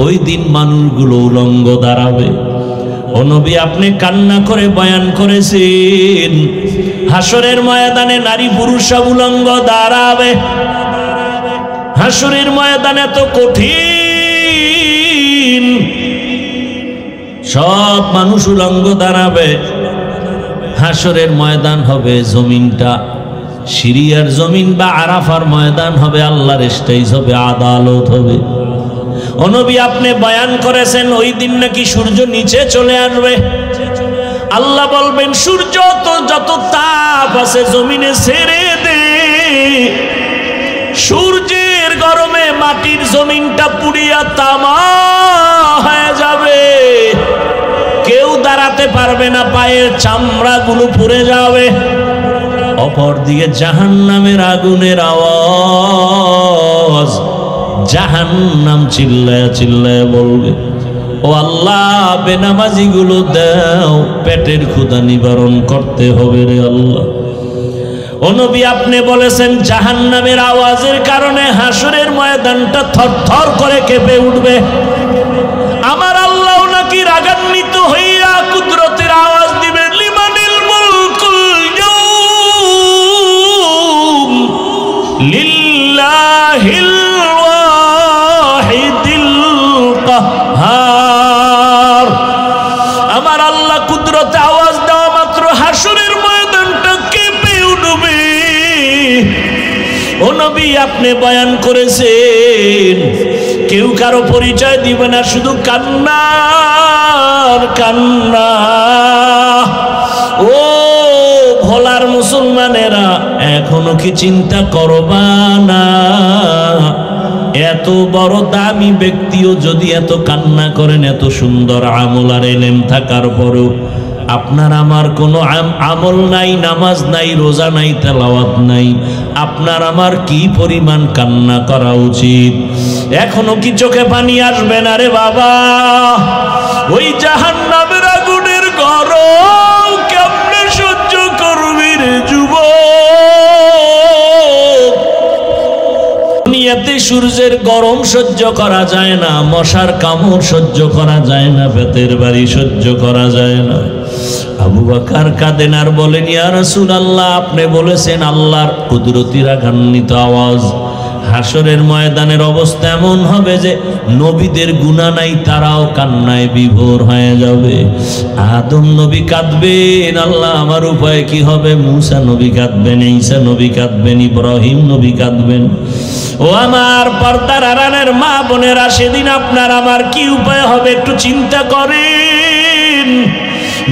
ওই দিন মানুষগুলো উলঙ্গ দাঁড়াবে। ও নবী, আপনি কান্না করে বয়ান করেছেন হাসরের ময়দানে নারী পুরুষ সব উলঙ্গ দাঁড়াবে। হাসরের ময়দান এত কঠিন, সব মানুষ উলঙ্গ দাঁড়াবে। হাসরের ময়দান হবে, জমিনটা সিরিয়ার জমিন বা আরাফার ময়দান হবে, আল্লাহর স্টেজ হবে, আদালত হবে। ও নবী, আপনি বয়ান করেছেন ওই দিন নাকি সূর্য নিচে চলে আসবে। আল্লাহ বলবেন, সূর্য তো যত তাপ আছে জমিনে ছেড়ে দে। সূর্যের গরমে মাটির জমিনটা পুড়িয়া তামা হয়ে যাবে, কেউ দাঁড়াতে পারবে না, পায়ের চামড়াগুলো পুড়ে যাবে। অপর দিকে জাহান্নামের আগুনের আওয়াজ, জাহান্নাম চিল্লায়া চিল্লায়া বলবে, ও আল্লাহ, বেনামাজি গুলো দাও, পেটের ক্ষুধা নিবারণ করতে হবে রে আল্লাহ। ও নবী, আপনি বলেছেন জাহান্নামের আওয়াজের কারণে হাসরের ময়দানটা থরথর করে কেঁপে উঠবে। আমার আল্লাহ নাকি রাগান্বিত হইয়া কুদরতের আওয়াজ দিবেন, লিমানিল মুলকুল ইয়াউম লিল্লাহিল ওয়াহিদিল কাহ্হার। আমার আল্লাহ কুদরতে আওয়াজ দেওয়া মাত্র হাসরের ময়দানটা কেঁপে উঠবে। ও নবী, আপনি বয়ান করেছেন কেউ কারো পরিচয় দিবে না, শুধু কান্নার কান্না। ও ভোলার মুসলমানেরা, এখনো কি চিন্তা করবা না? এত বড় দামি ব্যক্তিও যদি এত কান্না করেন, এত সুন্দর আমল আর এলেম থাকার পরেও আপনার আমার কোনো আমল নাই, নামাজ নাই, রোজা নাই, তেলাওয়াত নাই, আপনার আমার কি পরিমাণ কান্না করা উচিত? এখনো কি চোখে পানি আসবে না রে বাবা? ওই জাহান্নামের আগুনের গরম কেমনে সহ্য করবি রে যুবক? দুনিয়াতে সূর্যের গরম সহ্য করা যায় না, মশার কামড় সহ্য করা যায় না, বেতের বাড়ি সহ্য করা যায় না। আবু বকর কাঁদেন আর বলেন, ইয়া রাসূলুল্লাহ, আপনি বলেছেন আল্লাহর কুদরতি রাগান্বিত আওয়াজ। হাসরের ময়দানের অবস্থা এমন হবে যে নবীদের গুনাহ নাই, তারাও কান্নায় বিভোর হয়ে যাবে। আদম নবী কাঁদবেন, আল্লাহ আমার উপায় কি হবে? মুসা নবী কাঁদবেন, ঈসা নবী কাঁদবেন, ইব্রাহিম নবী কাঁদবেন। ও আমার পর্দার আড়ালের মা বোনেরা, সেদিন আপনার আমার কি উপায় হবে একটু চিন্তা করেন।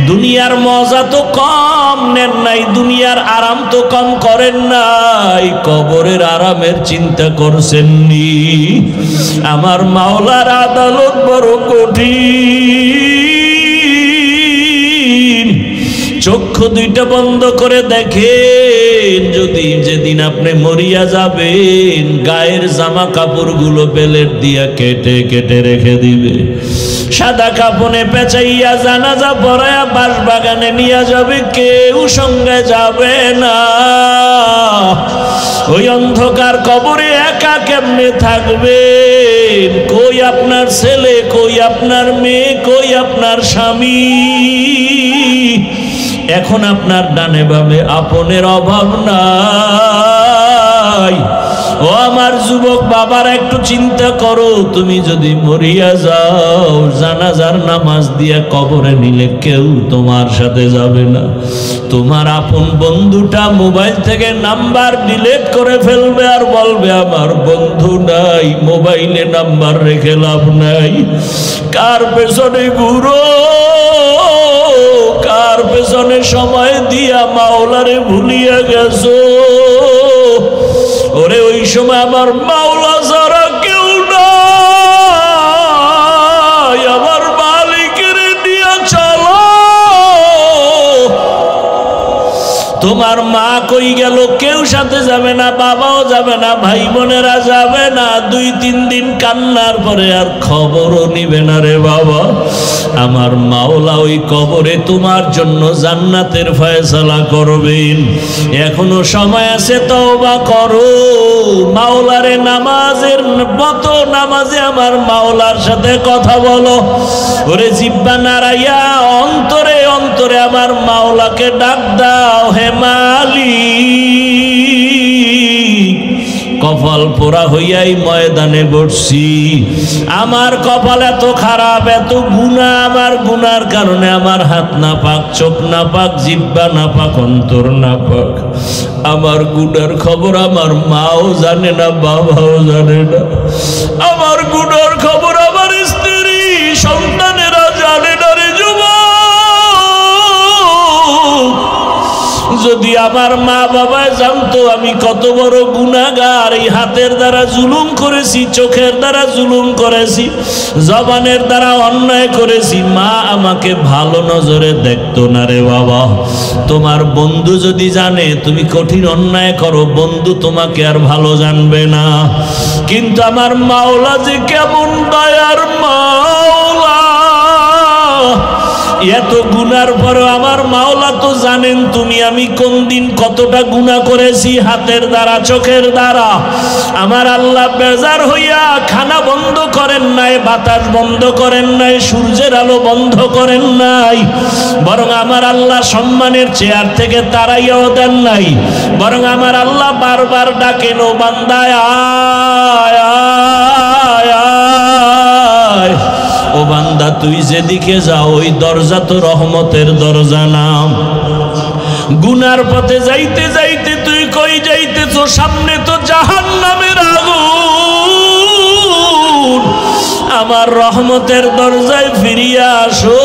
দুনিয়ার মজা তো কম নেন নাই, দুনিয়ার আরাম তো কম করেন নাই, কবরের আরামের চিন্তা করছেননি? আমার মাওলার আদালত বড় কঠিন। চক্ষু দুইটা বন্ধ করে দেখেন, যদি যেদিন আপনি মরিয়া যাবেন, গায়ের জামা কাপড়গুলো বেলেট দিয়া কেটে কেটে রেখে দিবে, সাদা কাপনে পেঁচাইয়া জানাজা পড়ায়া বাঁশবাগানে নিয়ে যাবে, কেউ সঙ্গে যাবে না। ওই অন্ধকার কবরে একা কেমনে থাকবেন? কই আপনার ছেলে, কই আপনার মেয়ে, কই আপনার স্বামী? এখন আপনার ডানে বামে আপনের অভাব নাই। ও আমার যুবক বাবার, একটু চিন্তা করো, তুমি যদি মরিয়া যাও, জানাজার নামাজ দিয়া কবরে নিলে কেউ তোমার সাথে যাবে না। তোমার আপন বন্ধুটা মোবাইল থেকে নাম্বার ডিলিট করে ফেলবে আর বলবে আমার বন্ধু নাই, মোবাইলে নাম্বার রেখে লাভ নাই। কার পেছনে ঘুরো, কার পেছনে সময় দিয়া মাওলারে ভুলিয়া গেছো? ওরে ওই সময় আমার মাওলা ছাড়া কেউ নাই, আমার মালিকের নিয়ে চলো। তোমার মা কই গেল? কেউ সাথে যাবে না, বাবাও যাবে না, ভাই বোনেরা যাবে না। 2-3 দিন কান্নার পরে আর খবরও নিবে না রে বাবা। আমার মাওলা ওই কবরে তোমার জন্য জান্নাতের ফয়সালা করবেন। এখনো সময় আছে, তওবা করো। মাওলারে নামাজের মতো নামাজে আমার মাওলার সাথে কথা বলো। ওরে জিহ্বা নাড়াইয়া অন্তরে অন্তরে আমার মাওলাকে ডাক দাও, হে মালিক, কপাল পোড়া হইয়াই ময়দানে বসছি। আমার কপাল এত খারাপ, এত গুনাহ, আমার গুনার কারণে আমার হাত নাপাক, চোখ নাপাক, জিহ্বা নাপাক, অন্তর নাপাক। আমার গুনার খবর আমার মাও জানে না, বাবাও জানে না। আমার গুনার খবর আমার স্ত্রী সন্তানেরা জানে না রে যুবক। যদি আমার মা বাবা জানতো আমি কত বড় গুনাহগার, এই হাতের দ্বারা জুলুম করেছি, চোখের দ্বারা জুলুম করেছি, জবানের দ্বারা অন্যায় করেছি, মা আমাকে ভালো নজরে দেখতো না রে বাবা। তোমার বন্ধু যদি জানে তুমি কঠিন অন্যায় করো, বন্ধু তোমাকে আর ভালো জানবে না। কিন্তু আমার মাওলা যে কেমন দয়ার মাওলা, এত গুনার পরও আমার মাওলা তো জানেন তুমি আমি কোন দিন কতটা গুনাহ করেছি, হাতের দ্বারা, চোখের দ্বারা। আমার আল্লাহ বেজার হইয়া খানা বন্ধ করেন নাই, বাতাস বন্ধ করেন নাই, সূর্যের আলো বন্ধ করেন নাই, বরং আমার আল্লাহ সম্মানের চেয়ার থেকে তাড়াইয়াও দেন নাই, বরং আমার আল্লাহ বারবার ডাকেন, ও বান্দা আয় আয় আয়, ও বান্দা তুই যেদিকে যাও ওই দরজা তো রহমতের দরজা নাম। গুনার পথে যাইতে যাইতে তুই কই যাইতেছ? সামনে তো জাহান্নামের আগুন। আমার রহমতের দরজায় ফিরিয়া আসো।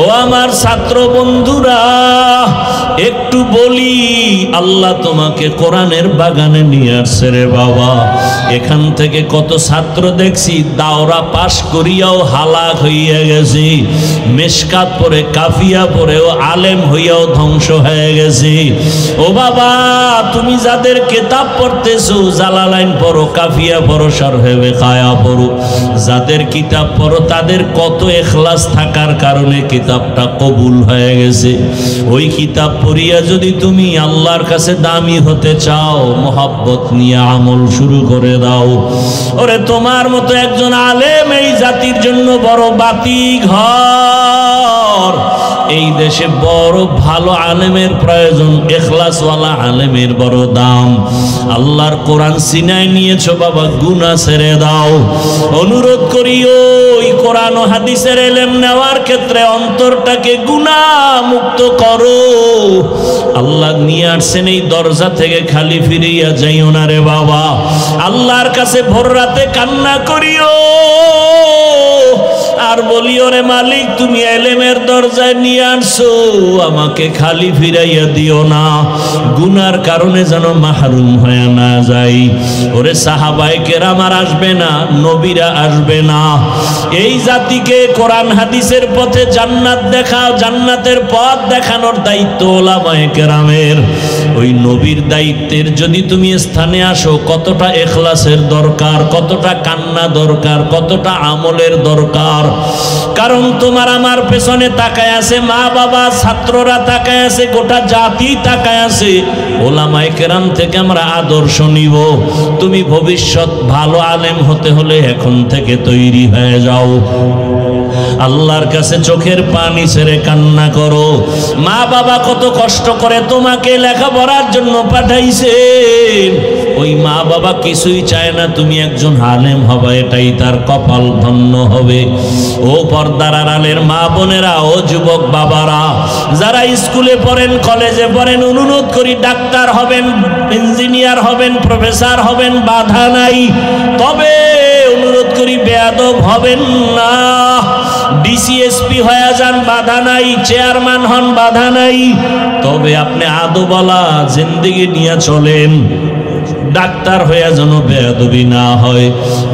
ও আমার ছাত্র বন্ধুরা, একটু বলি, আল্লাহ তোমাকে কোরআনের বাগানে নিয়ে আসছে রে বাবা। এখান থেকে কত ছাত্র দেখছি দাওরা পাশ করিয়াও হালাক হইয়া গেছি, মেশকাত পড়ে, কাফিয়া পড়েও আলেম হইয়াও ধ্বংস হয়ে গেছি। ও বাবা, তুমি যাদের কিতাব পড়তেছো, জালালাইন পড়ো, কাফিয়া পড়ো, শরহে বেকায়া পড়ো, যাদের কিতাব পড়ো তাদের কত ইখলাস থাকার কারণে কিতাবটা কবুল হয়ে গেছে। ওই কিতাব পড়িয়া যদি তুমি আল্লাহর কাছে দামি হতে চাও, মোহাব্বত নিয়ে আমল শুরু করে দাও। ওরে তোমার মতো একজন আলেম এই জাতির জন্য বড় বাতি ঘর। এই দেশে বড় ভালো আলেমের প্রয়োজন, ইখলাসওয়ালা আলেমের বড় দাম। আল্লাহর কোরআন সিনায় নিয়েছো বাবা, গুনাহ ছেড়ে দাও। অনুরোধ করি ওই কোরআন ও হাদিসের ইলম নেওয়ার ক্ষেত্রে অন্তরটাকে গুনাহ মুক্ত করো। আল্লাহ নিয়ে আসছেন এই দরজা থেকে খালি ফিরিয়া যাইও না রে বাবা। আল্লাহর কাছে ভোর রাতে কান্না করিও আর বলিও, রে মালিক তুমি ইলমের দরজায় নিয়ে আসছো, আমাকে খালি ফিরাইয়া দিও না, গুনার কারণে যেন মাহরুম হয়ে না যাই। ওরে সাহাবায়ে কেরাম আর আসবে না, নবীরা আসবে না। এই জাতিকে কোরআন হাদিসের পথে জান্নাত দেখাও, জান্নাতের পথ দেখানোর দায়িত্ব উলামায়ে কেরামের। ওই নবীর দায়িত্বের যদি তুমি স্থানে আসো, কতটা ইখলাসের দরকার, কতটা কান্না দরকার, কতটা আমলের দরকার। কারণ তোমার আমার পেছনে তাকায় আছে মা বাবা, ছাত্ররা তাকায় আছে, গোটা জাতি তাকায় আছে। ওলামায়ে কেরাম থেকে আমরা আদর্শ নিব। তুমি ভবিষ্যৎ ভালো আলেম হতে হলে এখন থেকে তৈরি হয়ে যাও। আল্লাহর কাছে চোখের পানি ছেড়ে কান্না করো। মা বাবা কত কষ্ট করে তোমাকে লেখাপড়ার জন্য পাঠাইছে, ওই মা বাবা কিছুই চায় না তুমি একজন আলেম হবে, এটাই তার কপাল ধন্য হবে। ও পর্দার আড়ালের মা বোনেরা, ও যুবক বাবারা, যারা স্কুলে পড়েন, কলেজে পড়েন, অনুরোধ করি ডাক্তার হবেন, ইঞ্জিনিয়ার হবেন, প্রফেসর হবেন, বাধা নাই। তবে অনুরোধ করি বেয়াদব হবেন না। ডিসিএসপি হয়ে যান, বাধা নাই। চেয়ারম্যান হন, বাধা নাই। তবে আপনি আদবওয়ালা জিন্দেগি নিয়ে চলেন। ডাক্তার হয়ে যেন বেয়াদবি না হয়।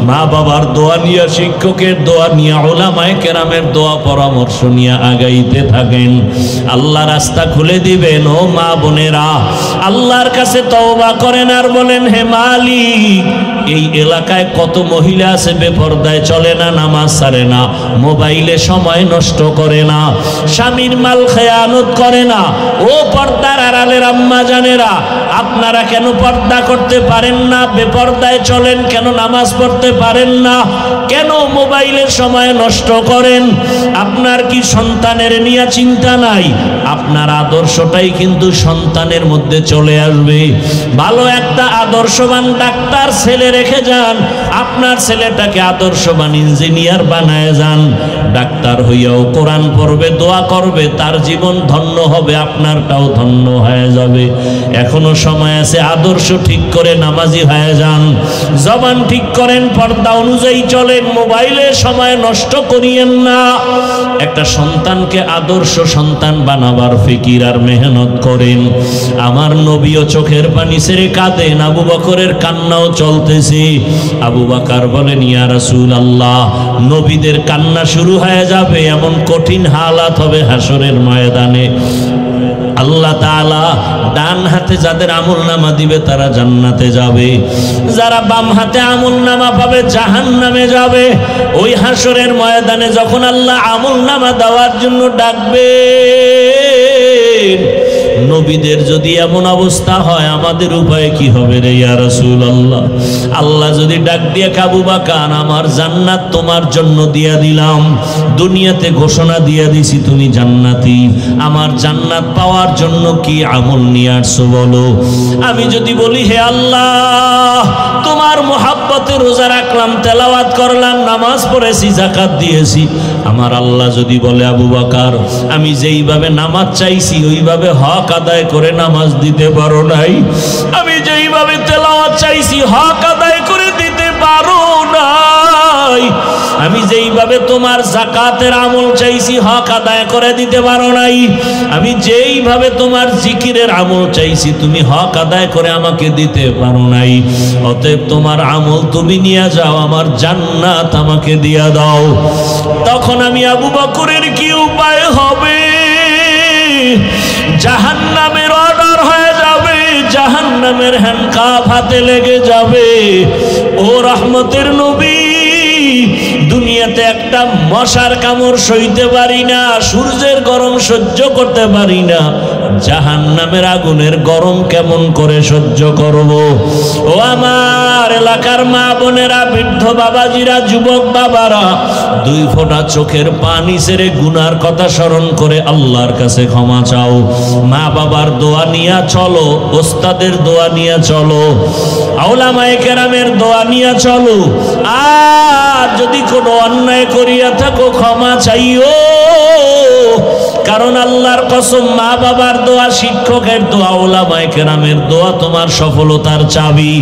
মা বাবার দোয়া নিয়ে, শিক্ষকের দোয়া নিয়ে, উলামায়ে কেরামের দোয়া পরামর্শ নিয়ে আগাইতে থাকেন। আল্লাহ রাস্তা খুলে দিবেন। ও মা বোনেরা, আল্লাহর কাছে তওবা করেন আর বলেন, হে মালিক, এই এলাকায় কত মহিলা আছে বেপরদায় চলে না, নামাজ ছাড়ে না, মোবাইলে সময় নষ্ট করে না, স্বামীর মাল খেয়ানত করে না। ও পর্দার আড়ালের আম্মা জানেরা, আপনারা কেন পর্দা করতে পারেন না? বেপর্দায় চলেন কেন? নামাজ পড়তে পারেন না কেন? মোবাইলের সময় নষ্ট করেন। আপনার কি সন্তানের নিয়ে চিন্তা নাই? আপনার আদর্শটাই কিন্তু সন্তানের মধ্যে চলে আসবে। ভালো একটা আদর্শবান ডাক্তার ছেলে রেখে যান, আপনার ছেলেটাকে আদর্শবান ইঞ্জিনিয়ার বানায় যান। ডাক্তার হইয়াও কোরআন পড়বে, দোয়া করবে, তার জীবন ধন্য হবে, আপনারটাও ধন্য হয়ে যাবে। এখনো সময় আছে, আদর্শ ঠিক করে নামাজি হয়ে যান, জবান ঠিক করেন, পর্দা অনুযায়ী চলেন, মোবাইলে সময় নষ্ট করিয়েন না। একটা সন্তানকে আদর্শ সন্তান বানাবার ফিকির আর মেহনত করেন। আমার নবীও চোখের পানি ছেড়ে কাঁদেন, আবু বকরের কান্নাও চলতেছে। আবু বকর বলেন, ইয়া রাসূলুল্লাহ, নবীদের কান্না শুরু হয়ে যাবে, এমন কঠিন হালাত হবে হাসরের ময়দানে। আল্লাহ তাআলা ডান হাতে যাদের আমলনামা দিবে তারা জান্নাতে যাবে, যারা বাম হাতে আমলনামা পাবে জাহান্নামে যাবে। ওই হাসরের ময়দানে যখন আল্লাহ আমলনামা দেওয়ার জন্য ডাকবে, নবীদের যদি এমন অবস্থা হয়, আমাদের উপায় কি হবে রে ইয়া রাসূলুল্লাহ? আল্লাহ যদি ডাক দিয়ে, আবু বকর, আমার জান্নাত তোমার জন্য দিয়া দিলাম, দুনিয়াতে ঘোষণা দিয়া দিছি তুমি জান্নাতি, আমার জান্নাত পাওয়ার জন্য কি আমল নিয়ে আসছো বলো? আমি যদি বলি, হে আল্লাহ, তোমার মোহাব্বতে রোজা রাখলাম, তেলাওয়াত করলাম, নামাজ পড়েছি, যাকাত দিয়েছি, আমার আল্লাহ যদি বলে, আবু বকর, আমি যেইভাবে নামাজ চাইছি ওইভাবে হক আদায় করে নামাজ দিতে পারো নাই, আমি যেইভাবে তেলাওয়াত চাইছি হক আদায় করে দিতে পারো নাই, আমি যেইভাবে তোমার যাকাতের আমল চাইছি হক আদায় করে দিতে পারো নাই, আমি যেইভাবে তোমার জিকিরের আমল চাইছি তুমি হক আদায় করে আমাকে দিতে পারো নাই, অতএব তোমার আমল তুমি নিয়ে যাও, আমার জান্নাত আমাকে দিয়া দাও। তখন আমি আবু বকরের কি উপায় হবে? জাহান্নামের অর্ডার হয়ে যাবে, জাহান্নামের হ্যান্ডকাপ হাতে লেগে যাবে। ও রহমতের নবী, দুনিয়াতে একটা মশার কামড় সইতে পারি না, সূর্যের গরম সহ্য করতে পারি না, জাহান্নামের আগুনের গরম কেমন করে সহ্য করব? ও আমার এলাকার মা বোনেরা, বৃদ্ধ বাবাজিরা, যুবক বাবারা, দুই ফোঁটা চোখের পানি ছেড়ে গুনার কথা স্মরণ করে আল্লাহর কাছে ক্ষমা চাও। মা বাবার দোয়া নিয়ে চলো, ওস্তাদের দোয়া নিয়ে চলো, উলামায়ে কেরামের দোয়া নিয়ে চলো। আর যদি কোনো অন্যায় করিয়া থাকো ক্ষমা চাইও, কারণ আল্লাহর কসম, মা বাবার দোয়া, শিক্ষকের দোয়া, উলামায়ে কেরামের দোয়া তোমার সফলতার চাবি।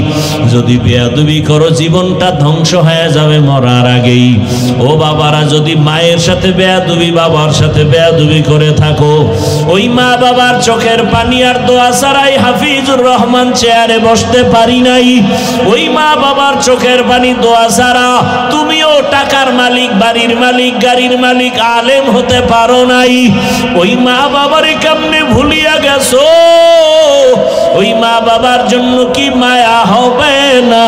যদি বেয়াদবি করো জীবনটা ধ্বংস হয়ে যাবে মরার আগেই। ও বাবারা, যদি মায়ের সাথে বেয়াদবি, বাবার সাথে বেয়াদবি করে থাকো, ওই মা বাবার চোখের পানি আর দোয়া ছাড়াই হাফিজুর রহমান চেয়ারে বসতে পারি নাই, ওই মা বাবার চোখের পানি দোয়া ছাড়া তুমিও টাকার মালিক, বাড়ির মালিক, গাড়ির মালিক, আলেম হতে পারো নাই। ওই মা বাবারে কেমনে ভুলিয়া গেছো? ওই মা বাবার জন্য কি মায়া হবে না?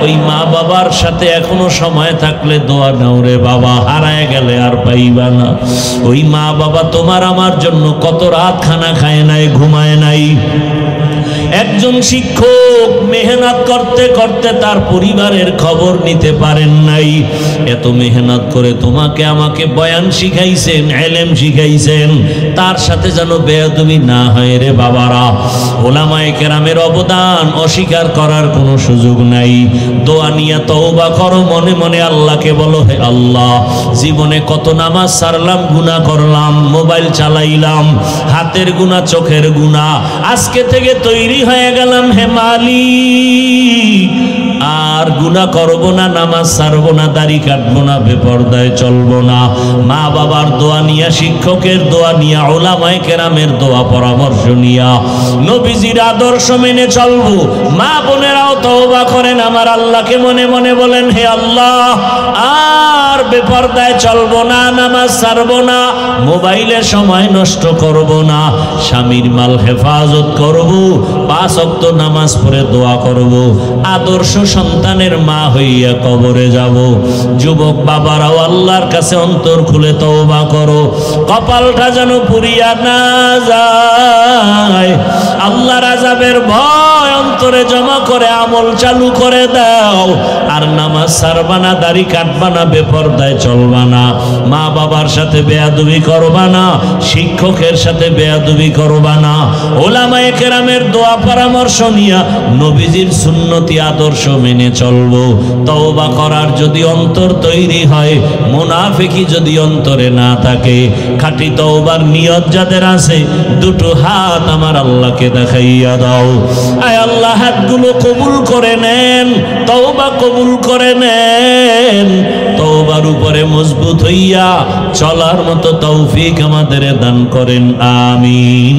ওই মা বাবার সাথে এখনো সময় থাকলে দোয়া নাও রে বাবা, হারায় গেলে আর পাইবা না। ওই মা বাবা তোমার আমার জন্য কত রাত খানা খায় নাই, ঘুমায় নাই। একজন শিক্ষক মেহনত করতে করতে তার পরিবারের খবর নিতে পারেন নাই। এত মেহনত করে তোমাকে আমাকে বয়ান শিখাইছেন, ইলম শিখাইছেন, তার সাথে যেন বেয়াদবি না হয় রে বাবারা। উলামায়ে কেরামের অবদান অস্বীকার করার কোনো সুযোগ নাই। দোয়া নিয়ে তওবা করো, মনে মনে আল্লাহকে বলো, হে আল্লাহ, জীবনে কত নামাজ ছাড়লাম, গুনাহ করলাম, মোবাইল চালাইলাম, হাতের গুনাহ, চোখের গুনাহ, আজকে থেকে তৈরি হয়ে গেলাম, হে মালিক, আর গুনাহ করব না, নামাজ ছাড়বো না, দাড়ি কাটবো না, বেপরদায় চলবো না। মা বাবার দোয়া নিয়া, শিক্ষকের দোয়া নিয়া, উলামায়ে কেরামের দোয়া পরামর্শ নিয়া নবীজির আদর্শ মেনে চলবো। মা বোনেরাও তওবা করেন, আমার আল্লাহকে মনে মনে বলেন, হে আল্লাহ, আর বেপরদায় চলবো না, নামাজ ছাড়বো না, মোবাইলে সময় নষ্ট করব না, স্বামীর মাল হেফাজত করব, 5 ওয়াক্ত নামাজ পড়ে দোয়া করব, আদর্শ সন্তানের মা হইয়া কবরে যাব। যুবক বাবারাও আল্লাহর কাছে অন্তর খুলে তওবা করো, কপালটা যেন পুড়িয়া না যায়। আল্লাহর আযাবের ভয় অন্তরে জমা করে আমল চালু করে দাও। আর নামাজ ছাড়বা না, দাড়ি কাটবা না, বেপরদায় চলবা না, মা বাবার সাথে বেয়াদবি করবা না, শিক্ষকের সাথে বেয়াদবি করবা না, ওলামায়ে কেরামের দোয়া পরামর্শ নিয়া নবীজির সুন্নতি আদর্শ মেনে চলবো। তওবা করার যদি অন্তর তৈরি হয়, মুনাফিকি যদি অন্তরে না থাকে, খাঁটি তওবার নিয়ত যাদের আছে, দুটো হাত আমার আল্লাহকে দেখাইয়া দাও। আয় আল্লাহ, হাতগুলো কবুল করে নেন, তওবা কবুল করে নেন। তওবার উপরে মজবুত হইয়া চলার মতো তৌফিক আমাদের দান করেন, আমিন।